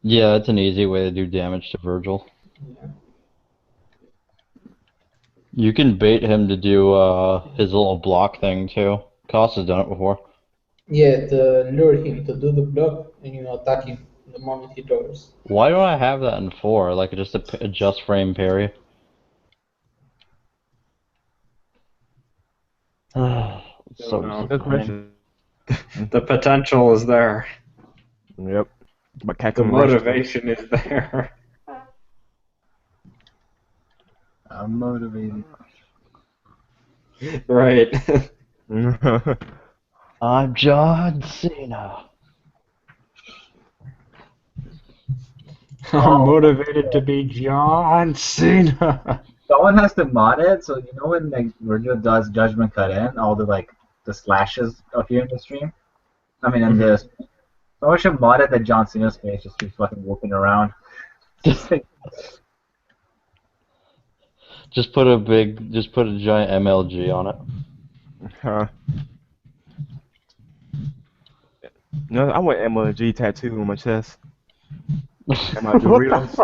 Yeah, it's an easy way to do damage to Virgil. Yeah. You can bait him to do his little block thing too. Koss has done it before. Yeah, to lure him to do the block and attack him the moment he lowers. Why don't I have that in 4? Like just a just frame parry. So Don't disappointing. The potential is there. Yep. But The motivation is there. I'm motivated. Right. I'm John Cena. I'm motivated to be John Cena. Someone has to mod it, so you know when like Virgil does Judgment Cut in, all the like the slashes appear in the stream. I mean, in the someone should mod it that John Cena's face just be fucking whooping around. Just like, Just put a giant MLG on it. Huh. No, I want MLG tattoo on my chest. Am I Doritos?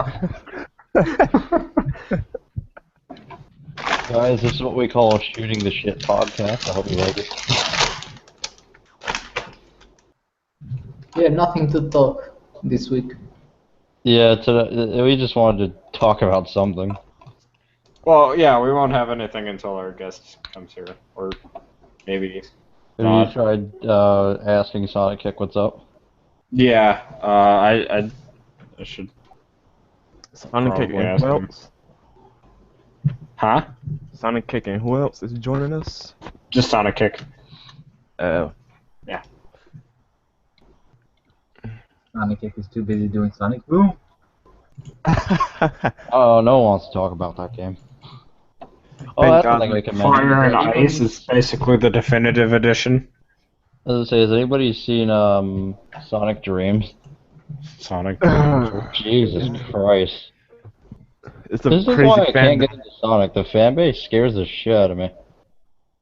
Guys, this is what we call shooting the shit podcast. I hope you like it. Yeah, nothing to talk this week. Yeah, we just wanted to talk about something. Well, yeah, we won't have anything until our guest comes here, or maybe Have you not. tried asking Sonic Kick what's up? Yeah, I should. Sonic Kick Probably and ask who him. else? Huh? Sonic Kick and who else is joining us? Just Sonic Kick. Sonic Kick is too busy doing Sonic Boom. Oh, no one wants to talk about that game. Oh, Thank that's God. something we can Fire and mention. Ice is basically the definitive edition. I was gonna say, has anybody seen Sonic Dreams? Sonic. Jesus Christ. It's a This is crazy why I fan can't get into Sonic. The fan base scares the shit out of me.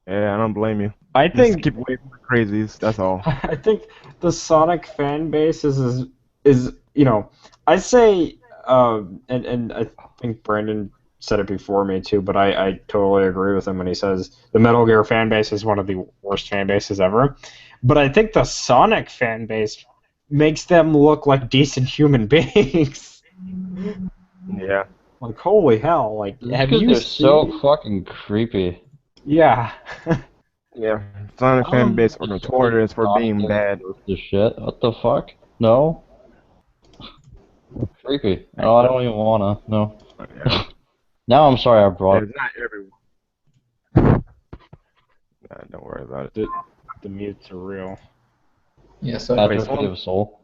Yeah, I don't blame you. I Just think keep away from the crazies, that's all. I think the Sonic fan base is you know, I say and I think Brandon said it before me too, but I totally agree with him when he says the Metal Gear fan base is one of the worst fan bases ever. But I think the Sonic fan base makes them look like decent human beings. Yeah. Like holy hell! Like It's have 'cause you they're seen? so fucking creepy. Yeah. Yeah. Sonic fan base are notorious for being bad. The shit? What the fuck? No? Creepy. No, I don't even wanna. No. Yeah. Now I'm sorry I brought It's not everyone. Nah, don't worry about it. The mutes are real. Yeah, so Atrophy of Soul.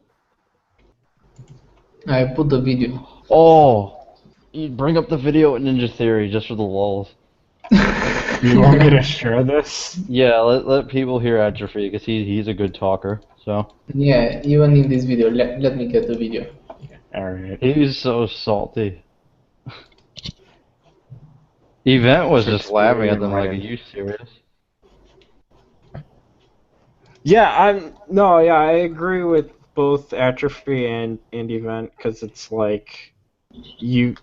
I put the video. Oh! You bring up the video at Ninja Theory just for the lulls. You want me to share this? Yeah, let people hear Atrophy because he's a good talker. So Yeah, even in this video, let me get the video. Alright. he's so salty. Event was just laughing at them like, "Are you serious?" Yeah, I agree with both Atrophy and Event because it's like you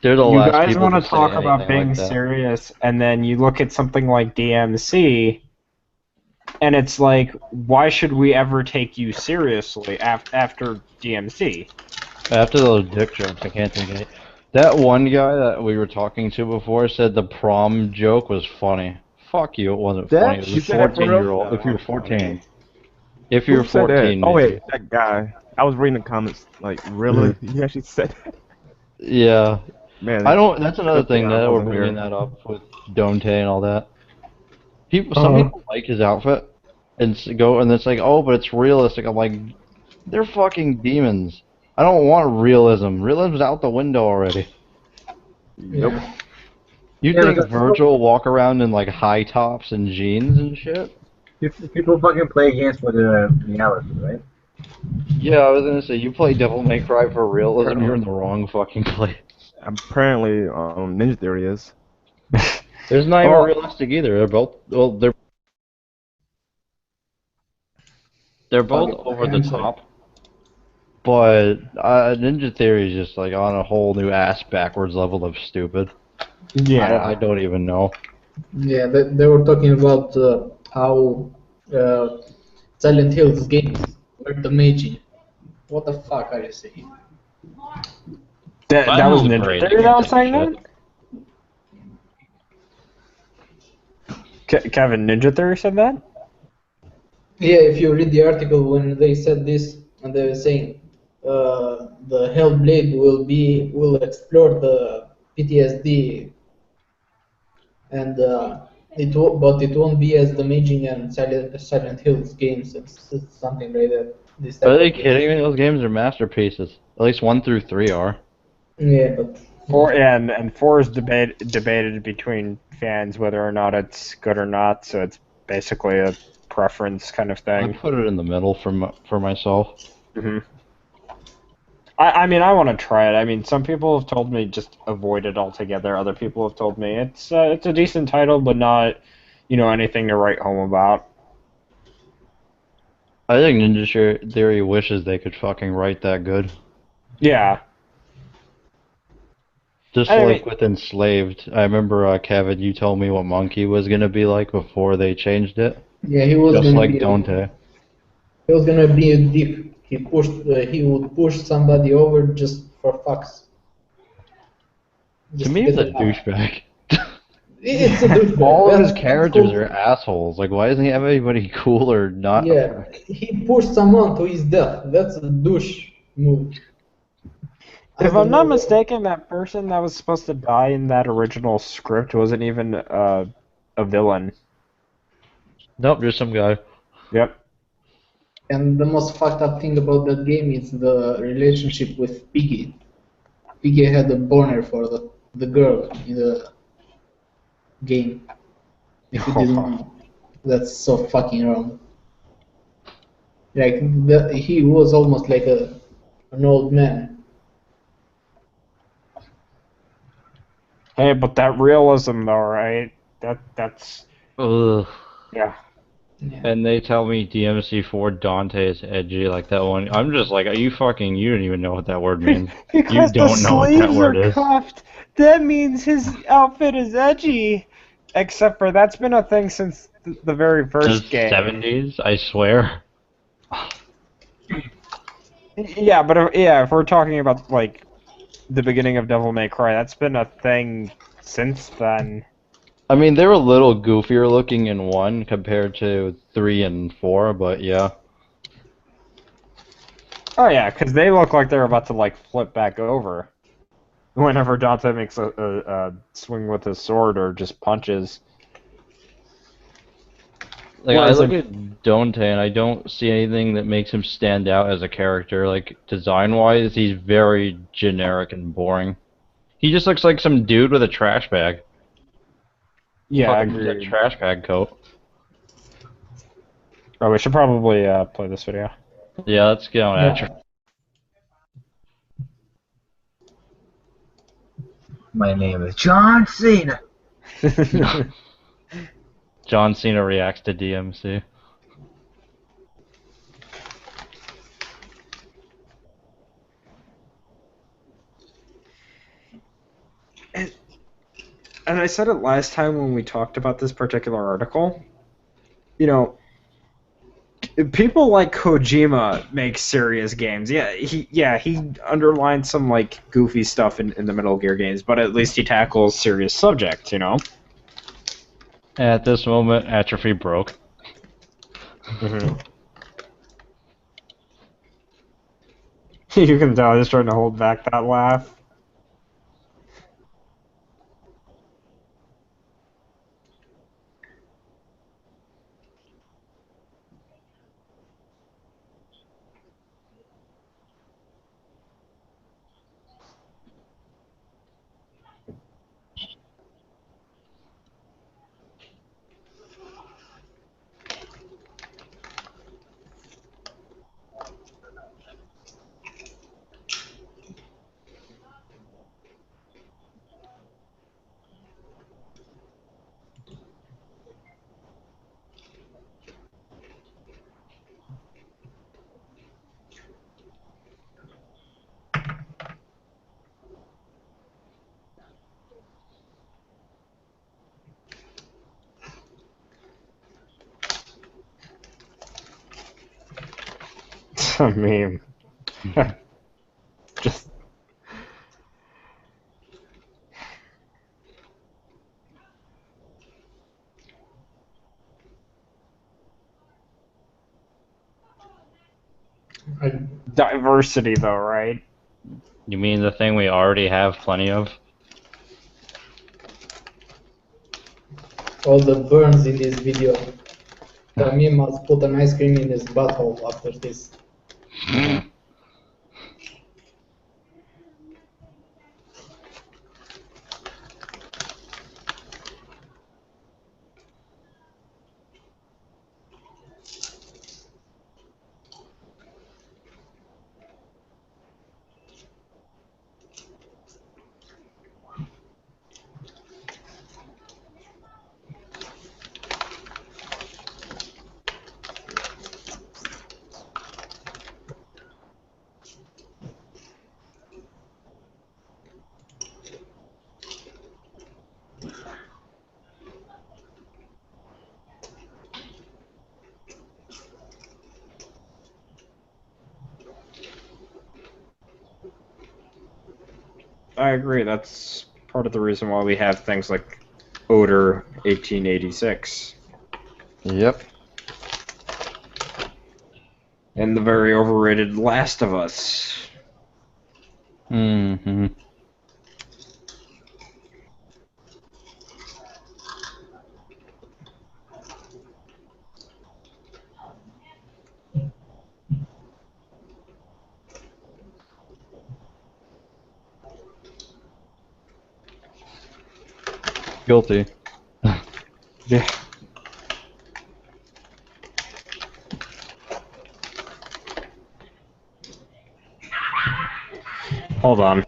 They're the you last guys people want to say talk about anything being like that. serious, and then you look at something like DMC, and it's like, why should we ever take you seriously after DMC? After those dick jokes, I can't think of it. That one guy that we were talking to before said the prom joke was funny. Fuck you, it wasn't That- funny. It was you a said that for real? 14-year-old. If you're No, 14. If you're Who said that? 14, Oh maybe. wait, that guy. I was reading the comments. Like, really? He actually said that? Yeah. Man, I don't. That's another good thing thing I that we're wasn't bringing here. that up with Dante and all that. Some people like his outfit and and it's like, oh, but it's realistic. I'm like, they're fucking demons. I don't want realism. Realism's out the window already. Nope. You Yeah, think but Virgil will walk around in like high tops and jeans and shit? people fucking play games for the reality, right? Yeah, I was gonna say, you play Devil May Cry for realism, you're in the wrong fucking place. Apparently, Ninja Theory is. There's not even Oh. realistic either. They're both over the top. But Ninja Theory is just like on a whole new ass backwards level of stupid. Yeah. I don't even know. Yeah, they were talking about how Silent Hill's games were the Meiji. What the fuck are you saying? That was was Ninja great. Theory that was saying Shit. that? Kevin, Ninja Theory said that? Yeah, if you read the article when they said this, and they were saying the Hellblade will explore the PTSD and but it won't be as damaging as Silent Hills games and something like that. This Are type they of games. kidding me? Those games are masterpieces. At least 1 through 3 are. Yeah, but Four and four is debated between fans whether or not it's good or not. So it's basically a preference kind of I thing. put it in the middle for myself. hmm I mean, I want to try it. I mean, some people have told me just avoid it altogether. Other people have told me it's a decent title, but not, anything to write home about. I think Ninja Theory wishes they could fucking write that good. Yeah. Just I like mean, with Enslaved, I remember Kevin, you told me what Monkey was gonna be like before they changed it. yeah, Just like Dante. he was gonna be a dick. He would push somebody over just for fucks, To just to me, he's get a a laugh. douchebag. It's a douchebag. All of his That's characters called. are assholes. Like, why doesn't he have anybody cool or not a Yeah, prick? he pushed someone to his death. That's a douche move. I if don't I'm not know. mistaken, that person that was supposed to die in that original script wasn't even a villain. Nope, just some guy. Yep. And the most fucked up thing about that game is the relationship with Piggy. Piggy had a boner for the girl in the game. If you didn't know, that's so fucking wrong. Like he was almost like an old man. Hey, but that realism, though, right? That's Ugh. yeah. Yeah. And they tell me DMC4 Dante is edgy like that one. I'm just like, are you fucking? You don't even know what that word means. You Because the don't know what that sleeves are word is. cuffed, that means his outfit is edgy. Except for that's been a thing since the very The first game. 70s, I swear. Yeah, but if we're talking about like the beginning of Devil May Cry, that's been a thing since then. I mean, they were a little goofier looking in 1 compared to 3 and 4, but yeah. Oh yeah, because they look like they're about to like flip back over whenever Dante makes a swing with his sword or just punches. Like, I Whereas look at Dante and I don't see anything that makes him stand out as a character. Like, design-wise, he's very generic and boring. He just looks like some dude with a trash bag. yeah, I Fucking use that agree. trash bag coat. Oh, we should probably play this video. Yeah, let's get on Atrophy. My name is John Cena. John Cena reacts to DMC. And I said it last time when we talked about this particular article. You know, people like Kojima make serious games. He underlined some like goofy stuff in the Metal Gear games, but at least he tackles serious subjects. At this moment, Atrophy broke. Mm-hmm. You can tell he's trying to hold back that laugh. It's a meme. Just diversity, though, right? You mean the thing we already have plenty of? all the burns in this video. Rami must put an ice cream in his butthole after this. I agree. That's part of the reason why we have things like Odor 1886 Yep. and the very overrated Last of Us. Mm-hmm. Guilty. Yeah. Hold on.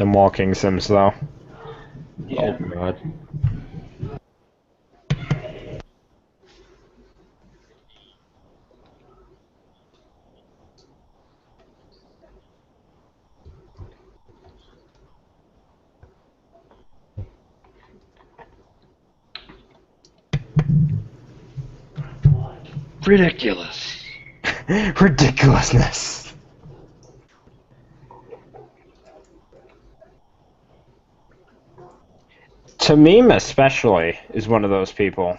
Them walking sims, though. Oh god. Ridiculous. Ridiculousness. Tamim especially is one of those people.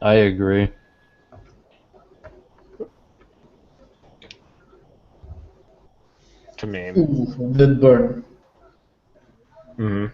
I agree. Tamim. Ooh, good burn. Hmm.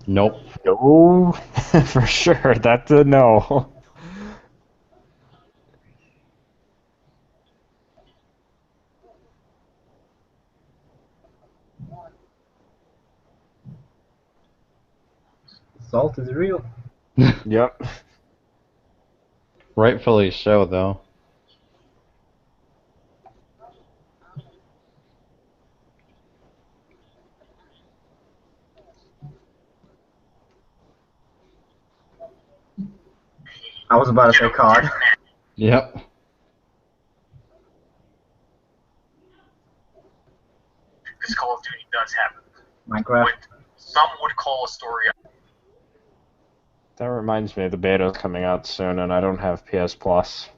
Nope. No, for sure. That's a no. Salt is real. Yep. Rightfully so, though. I was about to say cod. Yep. This Call of Duty does have Minecraft. what some would call a story. That reminds me, the beta's coming out soon, and I don't have PS Plus.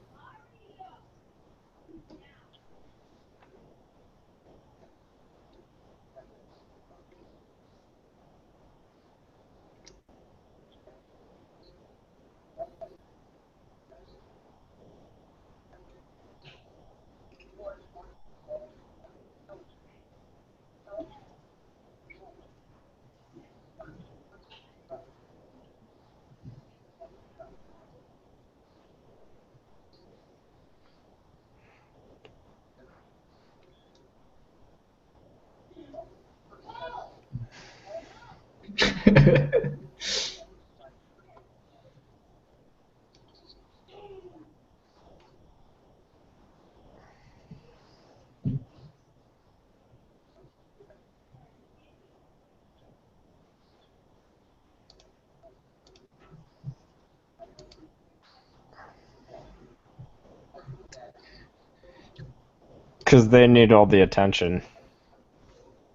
Because they need all the attention.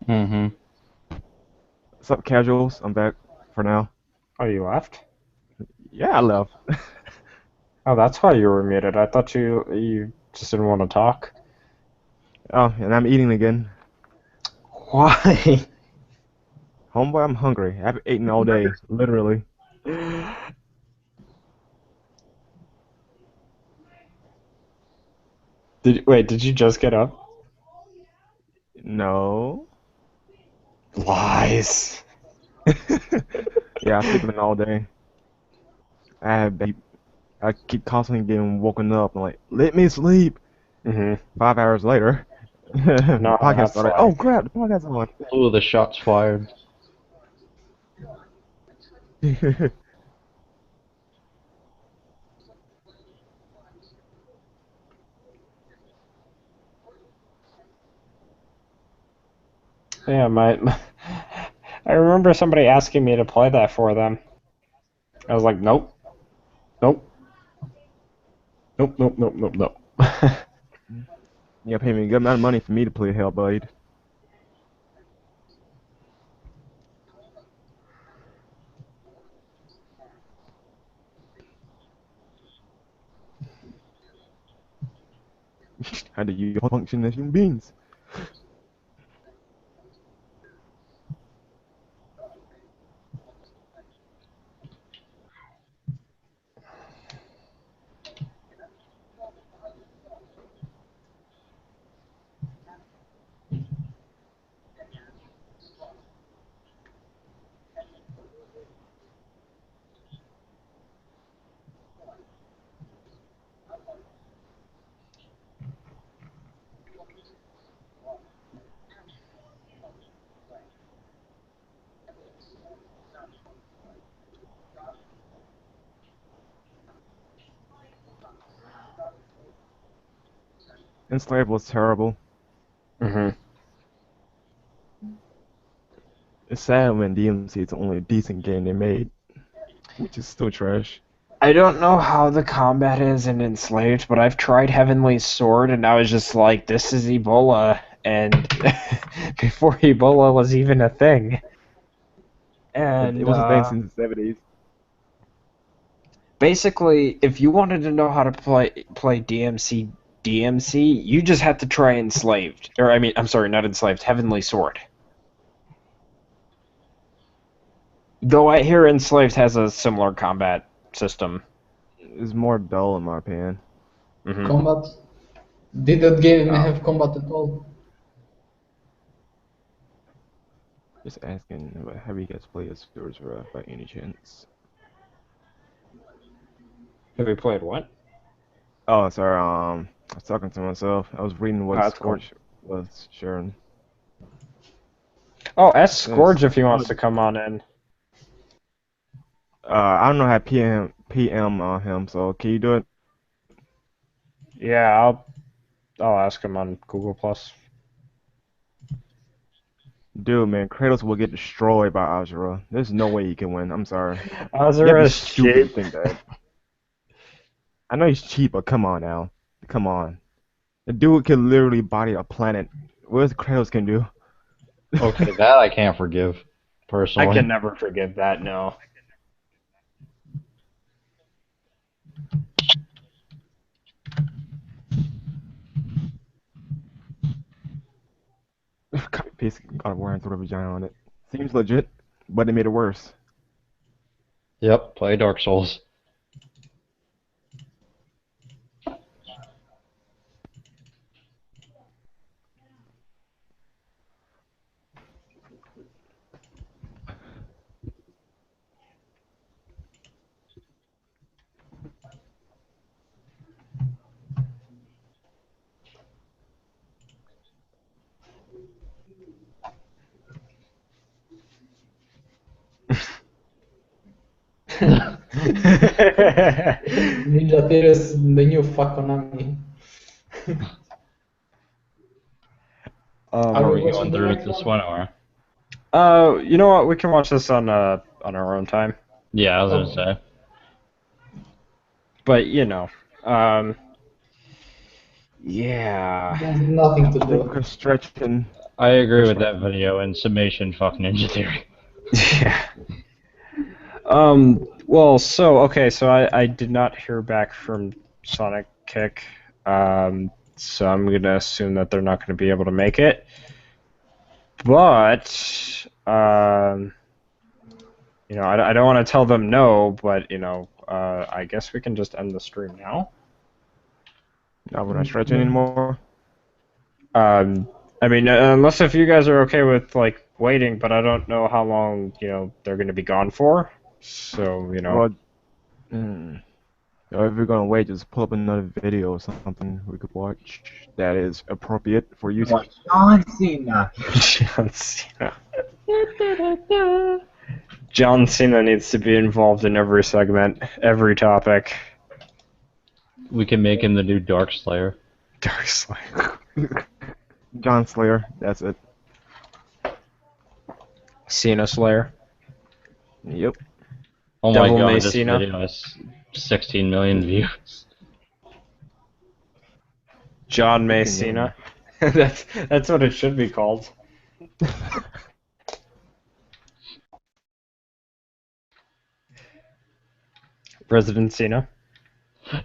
Mm-hmm. What's up, casuals? I'm back for now. Oh, you left? Yeah, I left. Oh, that's why you were muted. I thought you just didn't want to talk. Oh, and I'm eating again. Why? Homeboy, I'm hungry. I've eaten all day, literally. Did you just get up? No. Lies. Yeah, I'm sleeping all day. I keep constantly getting woken up. I'm like, let me sleep. Mm-hmm. 5 hours later, No, podcast that's started. Oh like... crap, the podcast's on. Ooh, the shots fired. Yeah, I remember somebody asking me to play that for them. I was like, nope. Nope. Nope, nope, nope, nope, nope. You pay me a good amount of money for me to play Hellblade. How do you function as human beings? Enslaved was terrible. Mm-hmm. It's sad when DMC is the only decent game they made, which is still trash. I don't know how the combat is in Enslaved, but I've tried Heavenly Sword, and I was just like, this is Ebola, and before Ebola was even a thing. It And was a thing since the 70s. basically, if you wanted to know how to play DMC, you just had to try Enslaved. Or, I mean, I'm sorry, not Enslaved, Heavenly Sword. Though I hear Enslaved has a similar combat system. It's more dull in my opinion. Mm-hmm. Combat? Did that game Uh, have combat at all? just asking, have you guys played as Sorcerer by any chance? Have you played what? Oh, sorry. I was talking to myself. I was reading Oh, what that's cool. Scorch was sharing. Oh, ask Scourge Yes. if he wants to come on in. I don't know how PM on him, so can you do it? Yeah, I'll ask him on Google Plus. Dude, man, Kratos will get destroyed by Azura. There's no way he can win. I'm sorry. You have to Azura be is stupid to cheap. think that. I know he's cheap, but come on now. Come on. The dude can literally body a planet. What does Kratos can do? Okay, that I can't forgive, I personally. can never forgive that. No. Copy paste God of War and throw a vagina on it. Seems legit, but they made it worse. Yep, play Dark Souls. Ninja Theory is the new fuck Konami. Um, Are Are we we watching going the through next with this one? one, or? you know what? We can watch this on our own time. Yeah, I was Okay. gonna But you know, um, Yeah. There's nothing to I think we're do. stretching. I agree with that video in summation. Fuck Ninja Theory. Yeah. Well, so I did not hear back from Sonic Kick. So I'm gonna assume that they're not gonna be able to make it. But I don't want to tell them no, but I guess we can just end the stream now. Now we're not stretching anymore. I mean, unless if you guys are okay with like waiting, but I don't know how long they're gonna be gone for. So Well, if we're gonna wait, just pull up another video or something we could watch that is appropriate for YouTube. Watch John Cena. John Cena. John Cena needs to be involved in every segment, every topic. We can make him the new Dark Slayer. Dark Slayer. John Slayer, that's it. Cena Slayer. Yep. Oh Devil my May god, this Cena. video has 16 million views. John May Cena. That's what it should be called. President Cena.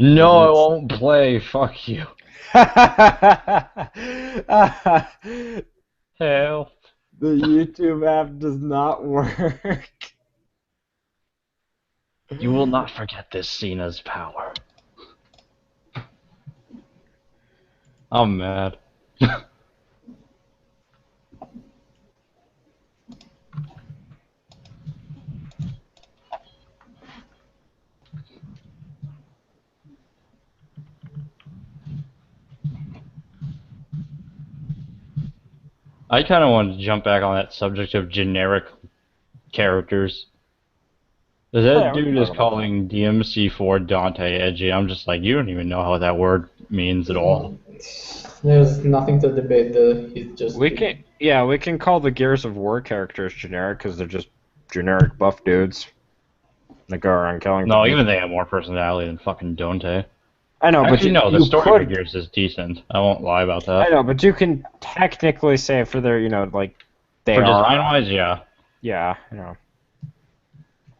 No, I won't play. Fuck you. Hell. The YouTube app does not work. You will not forget this Cena's power. I'm mad. I kind of wanted to jump back on that subject of generic characters. That Yeah, we dude can is talk about calling DMC4 Dante edgy. I'm just like, you don't even know what that word means at all. There's nothing to debate. He's just. We can call the Gears of War characters generic because they're just generic buff dudes that go around killing. No, people. even they have more personality than fucking Dante. I know, Actually, but no, the you story could. of Gears is decent. I won't lie about I that. know, but you can technically say for their, like they For are. design-wise, yeah. Yeah,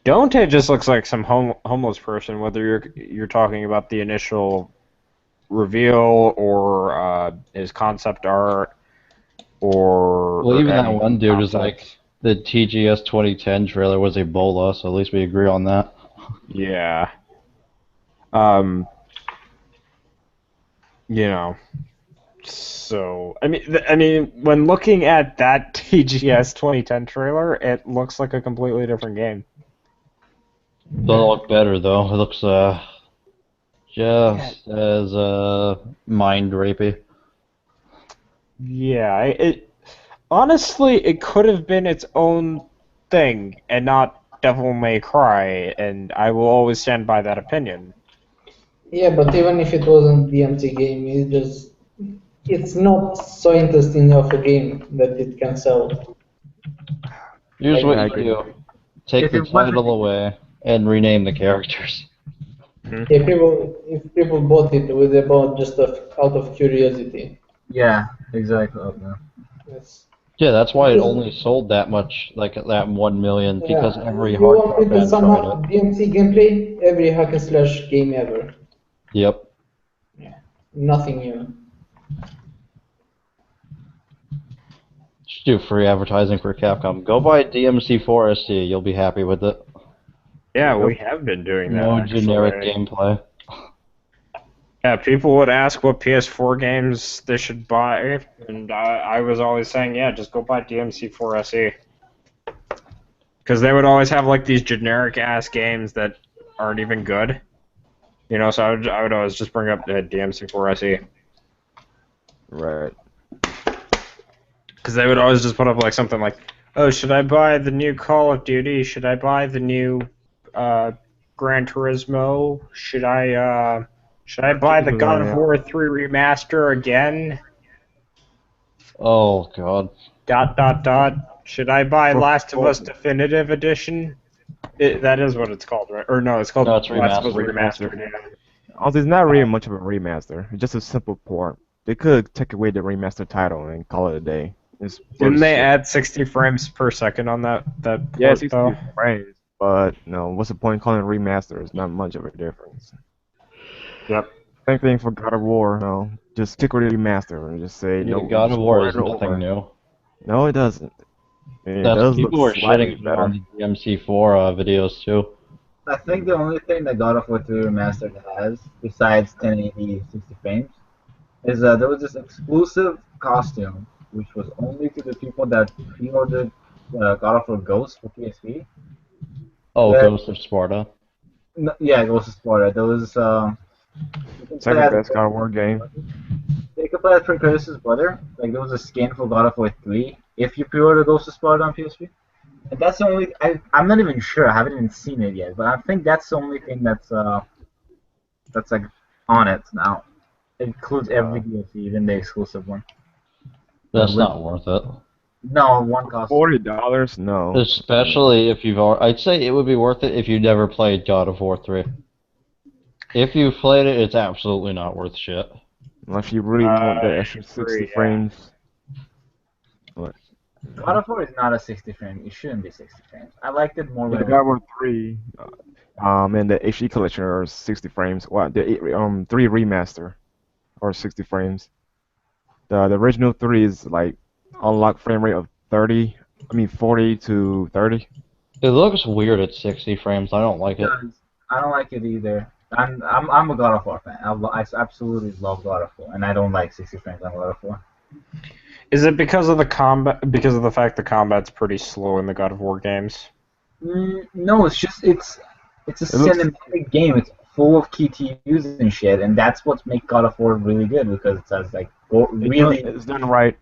Dante just looks like some homeless person, whether you're talking about the initial reveal or his concept art or. Well, or even that any one dude was concept. like, the TGS 2010 trailer was Ebola, so at least we agree on that. Yeah. So I mean, when looking at that TGS 2010 trailer, it looks like a completely different game. Doesn't look better though. It looks just as mind rapey. Yeah, honestly, it could have been its own thing and not Devil May Cry, and I will always stand by that opinion. Yeah, but even if it wasn't DMT game, it's not so interesting of a game that it can sell. Here's Like, what you do. Take If the it wasn't- title away and rename the characters. If people bought it, it was about just out of curiosity. Yeah, exactly. Okay. Yes. Yeah, that's why it only sold that much, like that 1 million, because every You want hardcore me to fan sum tried up it. DMC gameplay? Every hack and slash game ever. Yep. Nothing new. Just do free advertising for Capcom. Go buy DMC4 SC, you'll be happy with it. Yeah, we have been doing that. No actually. generic gameplay. Yeah, people would ask what PS4 games they should buy, and I was always saying, yeah, just go buy DMC4 SE. Because they would always have like these generic ass games that aren't even good. So I would always just bring up the DMC4 SE. Right. Because they would always just put up like something like, oh, should I buy the new Call of Duty? Should I buy the new Gran Turismo? Should I buy the God of War 3 remaster again? Oh, God. ... Should I buy Last of Us Definitive Edition? That is what it's called, right? Or no, it's called No, it's Last of Us remastered. Remastered. Yeah. Also, it's not really much of a remaster. It's just a simple port. They could take away the remaster title and call it a day. It's Didn't they bullshit. add 60 frames per second on that Yeah, port 60 though? frames, but no, what's the point calling it remaster? It's not much of a difference. Yep. Same thing for God of War. No, just stick with the remaster and just say Yeah, no. God of Just War port is it nothing over. new. No, it doesn't. It That's does look people were slightly shitting better. on the DMC4 videos too. I think the only thing that God of War 3 Remastered has, besides 1080 60 frames, is there was this exclusive costume, which was only to the people that pre-ordered God of War Ghost for PSP. Oh, That, Ghost of Sparta. yeah, Ghost of Sparta. There was you can play Second as best God of War game. you can play as Kratos' brother. Like there was a skin for God of War 3 if you pre-order Ghost of Sparta on PSP. And that's the only. I'm not even sure. I haven't even seen it yet, but I think that's the only thing that's like on it now. It includes every DLC, even the exclusive one. That's With not worth it. no one costume. $40? No. Especially if you've already, I'd say it would be worth it if you never played God of War 3. If you've played it, it's absolutely not worth shit. Unless you really want the extra 60 agree, yeah. frames. But God of War is not a 60 frame. It shouldn't be 60 frames. I liked it more when the it God was. of War 3, and the HD collection are 60 frames. What the 3 remaster are 60 frames. The original 3 is like unlocked frame rate of 30. I mean 40 to 30. It looks weird at 60 frames. I don't like it. I don't like it either. I'm a God of War fan. I absolutely love God of War, and I don't like 60 frames on God of War. Is it because of the combat? Because of the fact the combat's pretty slow in the God of War games? No, it's just it's a It looks cinematic game. It's full of QTUs and shit, and that's what makes God of War really good because it has like really it's done right.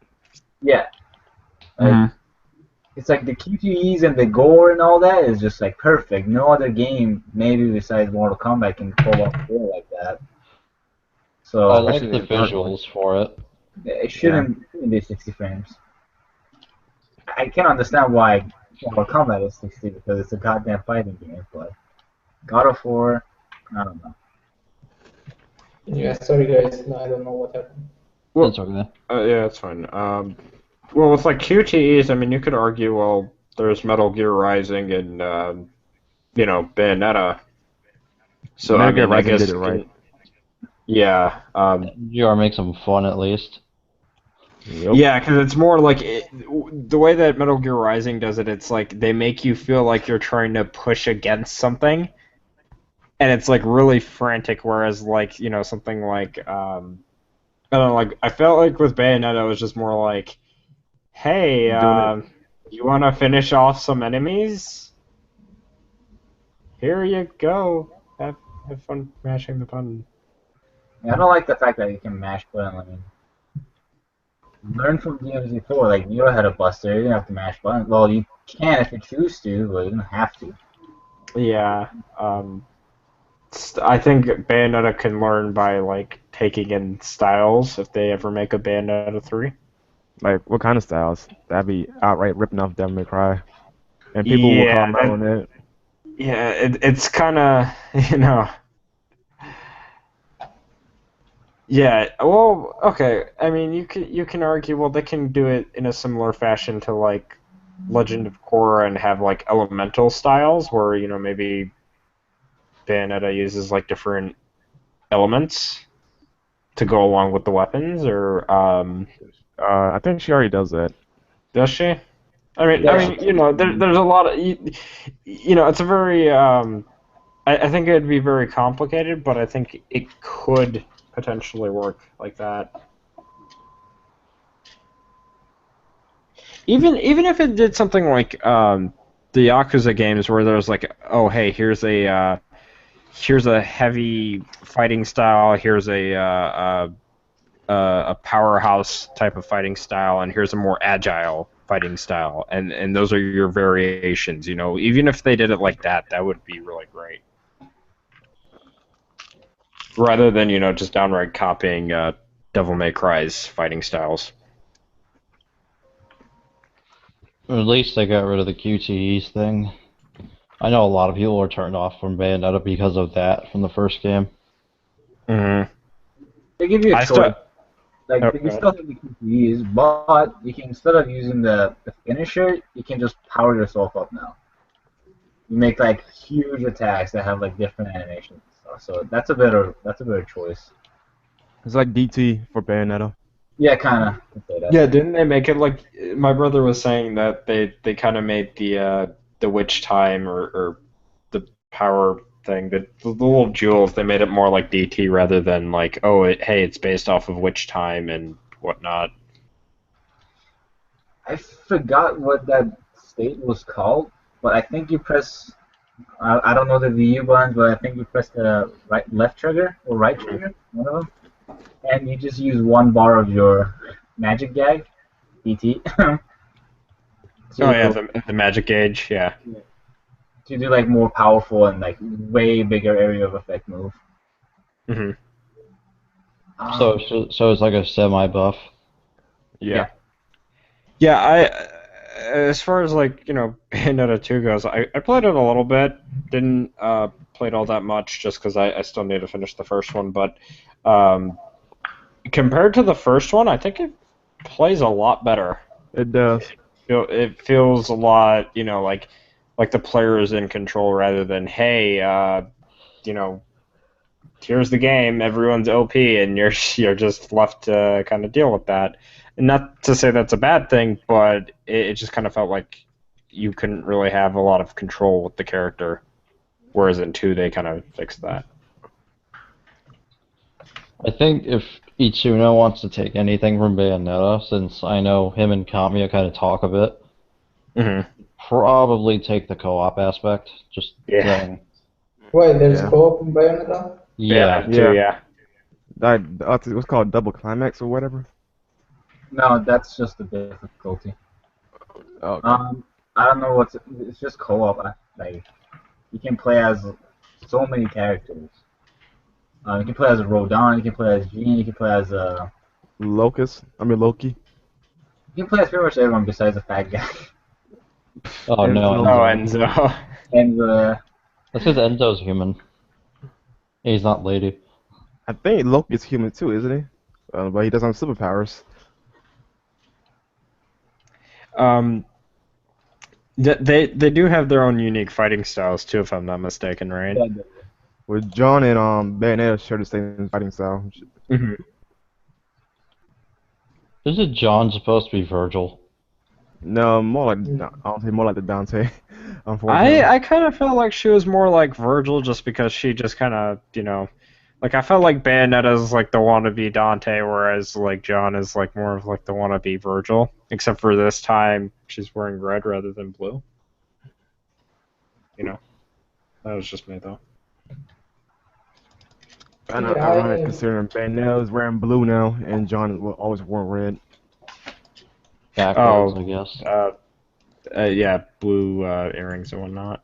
yeah. Like, it's like the QTEs and the gore and all that is just like perfect. No other game, maybe besides Mortal Kombat, can pull off gore like that. I So like Especially the the third one. visuals for it. it shouldn't be 60 frames. I can understand why Mortal Kombat is 60 because it's a goddamn fighting game, but God of War, I don't know. Yeah, sorry guys, no, I don't know what happened. Well, It's okay. yeah, that's fine. Well, with like QTEs, I mean, you could argue, well, there's Metal Gear Rising and Bayonetta. So Metal I Gear mean, I Rising guess did it right. yeah, GR makes them fun at least. Yep. yeah, because it's more like the way that Metal Gear Rising does it. It's like they make you feel like you're trying to push against something, and it's like really frantic. Whereas like something like I don't know, like I felt like with Bayonetta it was just more like, hey, Doing you want to finish off some enemies? Here you go. Have fun mashing the button. I don't like the fact that you can mash button. I mean, learn from DMZ4. Like Nero had a buster, you didn't have to mash buttons. Well, you can if you choose to, but you don't have to. Yeah. I think Bayonetta can learn by like taking in styles if they ever make a Bayonetta 3. like what kind of styles? That'd be outright ripping off Devil May Cry, and people will Yeah, comment on it. yeah, it's kind of you know. Yeah, well, okay. I mean, you can argue, well, they can do it in a similar fashion to like Legend of Korra and have like elemental styles where maybe Bayonetta uses like different elements to go along with the weapons, or I think she already does that. does she? I Yeah. mean, there's a lot of it's a very I think it'd be very complicated, but I think it could potentially work like that. Even if it did something like the Yakuza games where there's like, oh hey, here's a heavy fighting style, here's a powerhouse type of fighting style, and here's a more agile fighting style, and those are your variations. Even if they did it like that, that would be really great. Rather than just downright copying Devil May Cry's fighting styles. Or at least they got rid of the QTEs thing. I know a lot of people were turned off from Bayonetta because of that from the first game. Mm-hmm. They give you a I choice. Like Oh, you God. still have the QTEs, but you can instead of using the finisher, you can just power yourself up now. You make like huge attacks that have like different animations and stuff. So that's a better choice. It's like DT for Bayonetta. Yeah, kind of. Can say that. Yeah, didn't they make it like my brother was saying that they kind of made the witch time or the power thing the little jewels they made it more like DT rather than like hey it's based off of witch time and whatnot. I forgot what that state was called, but I think you press. I don't know the VU buttons, but I think you press the left trigger or right trigger, one of them, and you just use one bar of your magic gag, DT, Oh yeah, to the magic gauge, yeah. to do like more powerful and like way bigger area of effect move. Hmm. So, Um, so it's like a semi-buff. Yeah. Yeah, as far as like, Bayonetta 2 goes, I played it a little bit. Didn't play it all that much just because I still need to finish the first one, but um, compared to the first one, I think it plays a lot better. It does. It feels a lot, like the player is in control rather than, hey, here's the game, everyone's OP, and you're just left to kind of deal with that. And not to say that's a bad thing, but it just kind of felt like you couldn't really have a lot of control with the character. Whereas in 2, they kind of fixed that. I think if Itsuno wants to take anything from Bayonetta, since I know him and Kamiya kind of talk a bit, Mm-hmm. probably take the co-op aspect. Just Yeah. saying. Why, there's Yeah. co-op in Bayonetta? Yeah. Bayonetta 2, Yeah. That what's called double climax or whatever. no, that's just the difficulty. Okay. I don't know what's. It's just co-op. Like you can play as so many characters. You can play as Rodon. You can play as Jean. You can play as Loki. You can play as pretty much everyone besides the fat guy. Oh And no, so- Oh, Enzo. Enzo. And That's because Enzo's human. He's not lady. I think Loki's human too, isn't he? But he doesn't have superpowers. They do have their own unique fighting styles too, if I'm not mistaken, right? With John and Bayonetta share the same fighting style. Mm-hmm. Isn't John supposed to be Virgil? No, more like I'll say more like the Dante. Unfortunately. I kind of felt like she was more like Virgil just because she just kind of, like I felt like Bayonetta's like the wannabe Dante, whereas like John is like more of like the wannabe Virgil. Except for this time, she's wearing red rather than blue. That was just me though. I know, Yeah, ironic considering Bayonetta's wearing blue now and John will always wore red. Backwards, I guess. Yeah, blue earrings and whatnot.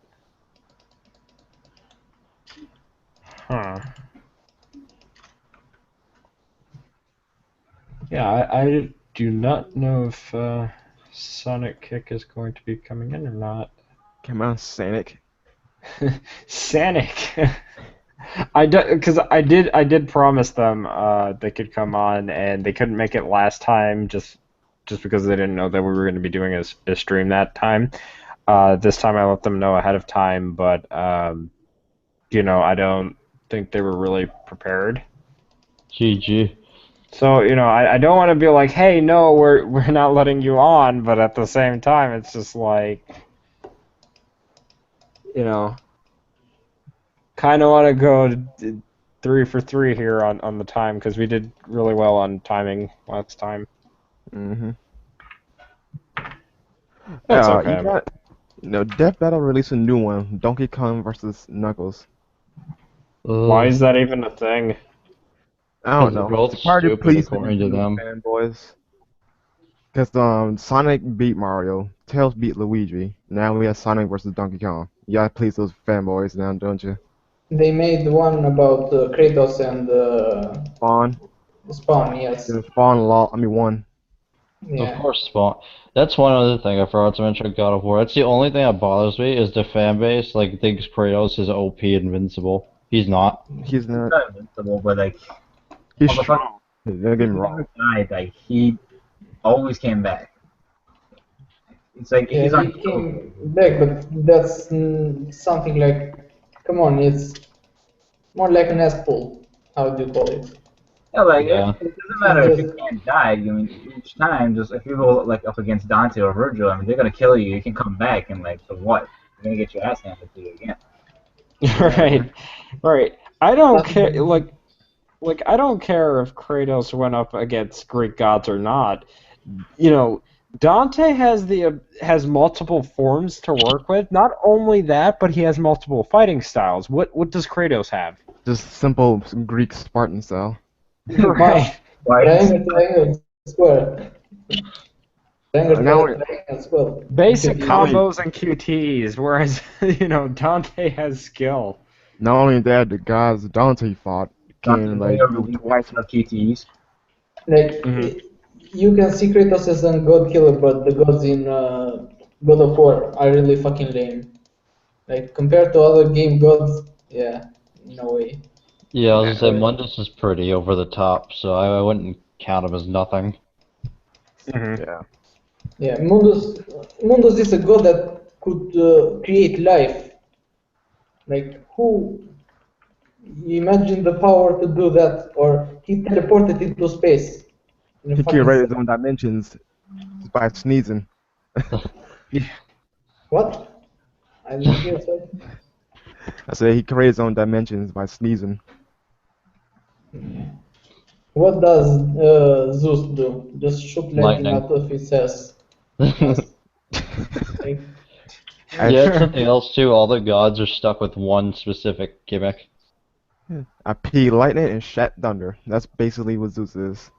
Huh. Yeah, I do not know if Sonic Kick is going to be coming in or not. Come on, Sonic. Sonic. Because I did promise them they could come on, and they couldn't make it last time just because they didn't know that we were going to be doing a stream that time. This time I let them know ahead of time, but I don't think they were really prepared. GG. So I don't want to be like, hey, no, we're not letting you on, but at the same time, it's just like, kind of want to go 3 for 3 here on the time because we did really well on timing last time. Mm-hmm. That's okay. You got, Death Battle released a new one, Donkey Kong versus Knuckles. Why is that even a thing? I don't They're know. both It's hard to stupid, please according to them. fanboys. Because Sonic beat Mario, Tails beat Luigi. Now we have Sonic versus Donkey Kong. You gotta please those fanboys now, don't you? They made one about Kratos and Spawn. Spawn, yes. Spawn won. Of Yeah. course, Spawn. That's one other thing I forgot to mention. God of War. That's the only thing that bothers me is the fan base like thinks Kratos is OP invincible. He's not. He's not. not invincible, but like He's motherfucker, strong. Don't get me He wrong. never died. Like he always came back. It's like Yeah, he's he unkillable. came back, but that's something like, come on, it's more like an asshole. How do you call it? Yeah, like Yeah. it doesn't He's matter if you just can't die. I mean, each time, just if you go like up against Dante or Virgil, I mean, they're gonna kill you. You can come back and like, for what? You're gonna get your ass handed to you again. Right, right. I don't care. um, Like I don't care if Kratos went up against Greek gods or not. You know, Dante has multiple forms to work with. Not only that, but he has multiple fighting styles. What does Kratos have? Just simple Greek Spartan style. March, Right. Right? triangle, triangle, square. Triangle, Now, triangle, triangle, square. Basic not only combos and QTs, whereas Dante has skill. not only that, the guys Dante fought Dante can like never do released twice. of QTEs. Like Hmm. you can see Kratos as a god killer, but the gods in God of War are really fucking lame. Like compared to other game gods, yeah, no way. Yeah, I was gonna say But Mundus is pretty over the top, so I wouldn't count him as nothing. Hmm. Yeah, yeah, Mundus is a god that could create life. Like who imagine the power to do that, or he teleported into space in a he can fucking write his second. own dimensions just by sneezing. What? I didn't hear so. I said he can write his own dimensions by sneezing. What does Zeus do? Just shoot lightning Lightning. out of his ass. Yeah, Nice. Like, I it's something else too. All the gods are stuck with one specific gimmick. I pee lightning and shat thunder. That's basically what Zeus is.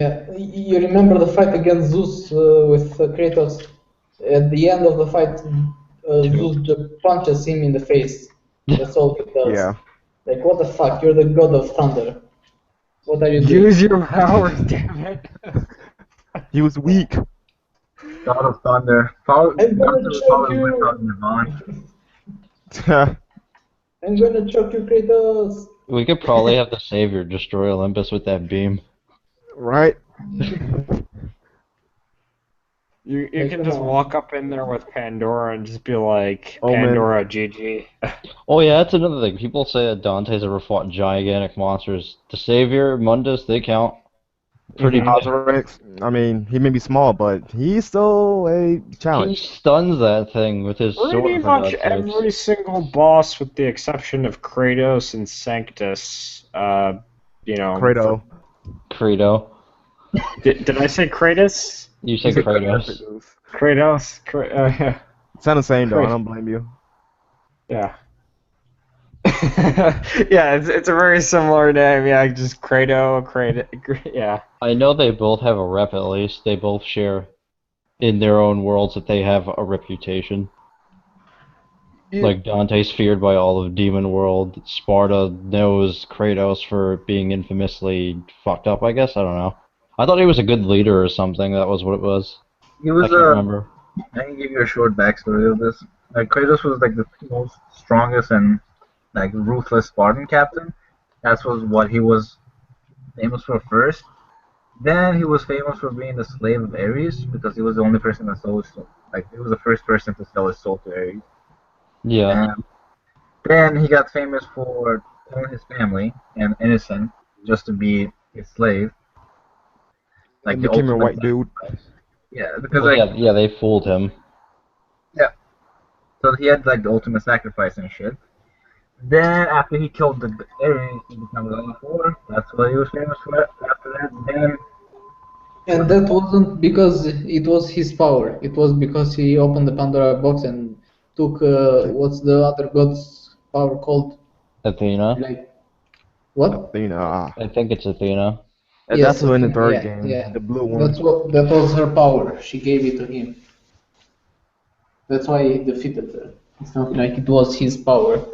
yeah, you remember the fight against Zeus with Kratos? At the end of the fight, Two. Zeus just punches him in the face. That's all he does. Yeah, Like, what the fuck? You're the god of thunder. What are you doing? Use your powers, damn it. he was weak. God of Thunder. Probably, I'm Dante gonna would choke probably win out you! in Nirvana. I'm gonna choke you, Kratos! We could probably have the Savior destroy Olympus with that beam. Right? You Like, can come just on. walk up in there with Pandora and just be like, Oh man, Pandora, GG. Oh yeah, that's another thing. People say that Dante's ever fought gigantic monsters. The Savior, Mundus, they count. Pretty Hmm. big. Ozarix. I mean, he may be small, but he's still a He challenge. stuns that thing with his Pretty sword, for much God's sakes. every single boss, with the exception of Kratos and Sanctus, for Kratos. Credo. did I say Kratos? You You said said Kratos. Kratos. Kratos, yeah, Sound the same though. I Krat- don't blame you. yeah. Yeah, it's a very similar name. Yeah, just yeah. I know they both have a rep at least. They both share in their own worlds that they have a reputation. Like Dante's feared by all of Demon World. Sparta knows Kratos for being infamously fucked up, I guess. I don't know. I thought he was a good leader or something. That was what it was. He I was can't remember. I can give you a short backstory of this. Like Kratos was like the most strongest and like ruthless Spartan captain. That was what he was famous for first. Then he was famous for being the slave of Ares because he was the only person that sold his soul. Like he was the first person to sell his soul to Ares. Yeah. And then he got famous for killing his family and innocent just to be his slave. Like And the became a ultimate white dude. sacrifice. Yeah, because Well, like yeah, they fooled him. yeah, so he had like the ultimate sacrifice and shit. Then after he killed the Ares and became God of War, that's what he was famous for. After that, then And that wasn't because it was his power. It was because he opened the Pandora box and took what's the other god's power called? Athena. Like what? Athena. I think it's Athena. And Yes, that's when the Athena. third Yeah, game, yeah. the blue one. That's what. That was her power. She gave it to him. That's why he defeated her. It's not like it was his power.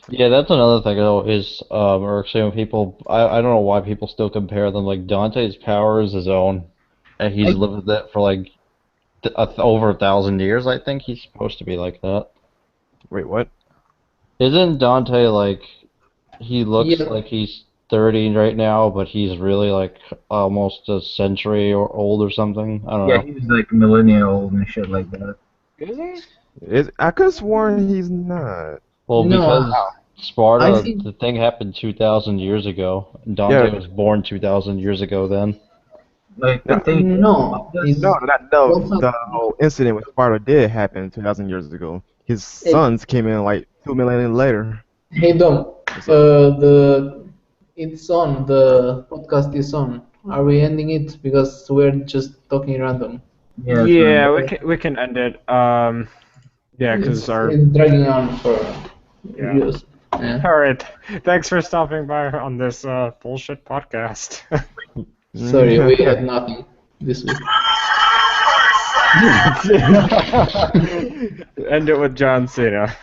Yeah, that's another thing though is irksome when people. I don't know why people still compare them. Like Dante's power is his own, and he's I lived with it for like over 1,000 years. I think he's supposed to be like that. Wait, what? Isn't Dante like he looks Yeah. like he's 30 right now, but he's really like almost a century or old or something? I don't Yeah, know. he's like millennial old and shit like that. Is he? I could have sworn he's not. Well, No, because I Sparta, think the thing happened 2,000 years ago, and Yeah, Dante was born 2,000 years ago then. Like the no, thing is no. about this. Is no. what The happened? whole incident with Sparta did happen 2,000 years ago. His Hey, sons came in like 2 millennia later. hey Dom. So The it's on. The podcast is on. Are we ending it because we're just talking random? Yeah, it's fine. Yeah, we can end it. Yeah, because our It's dragging on for yeah. views. Yeah. All right. Thanks for stopping by on this bullshit podcast. Sorry, we had nothing this week. End it with John Cena.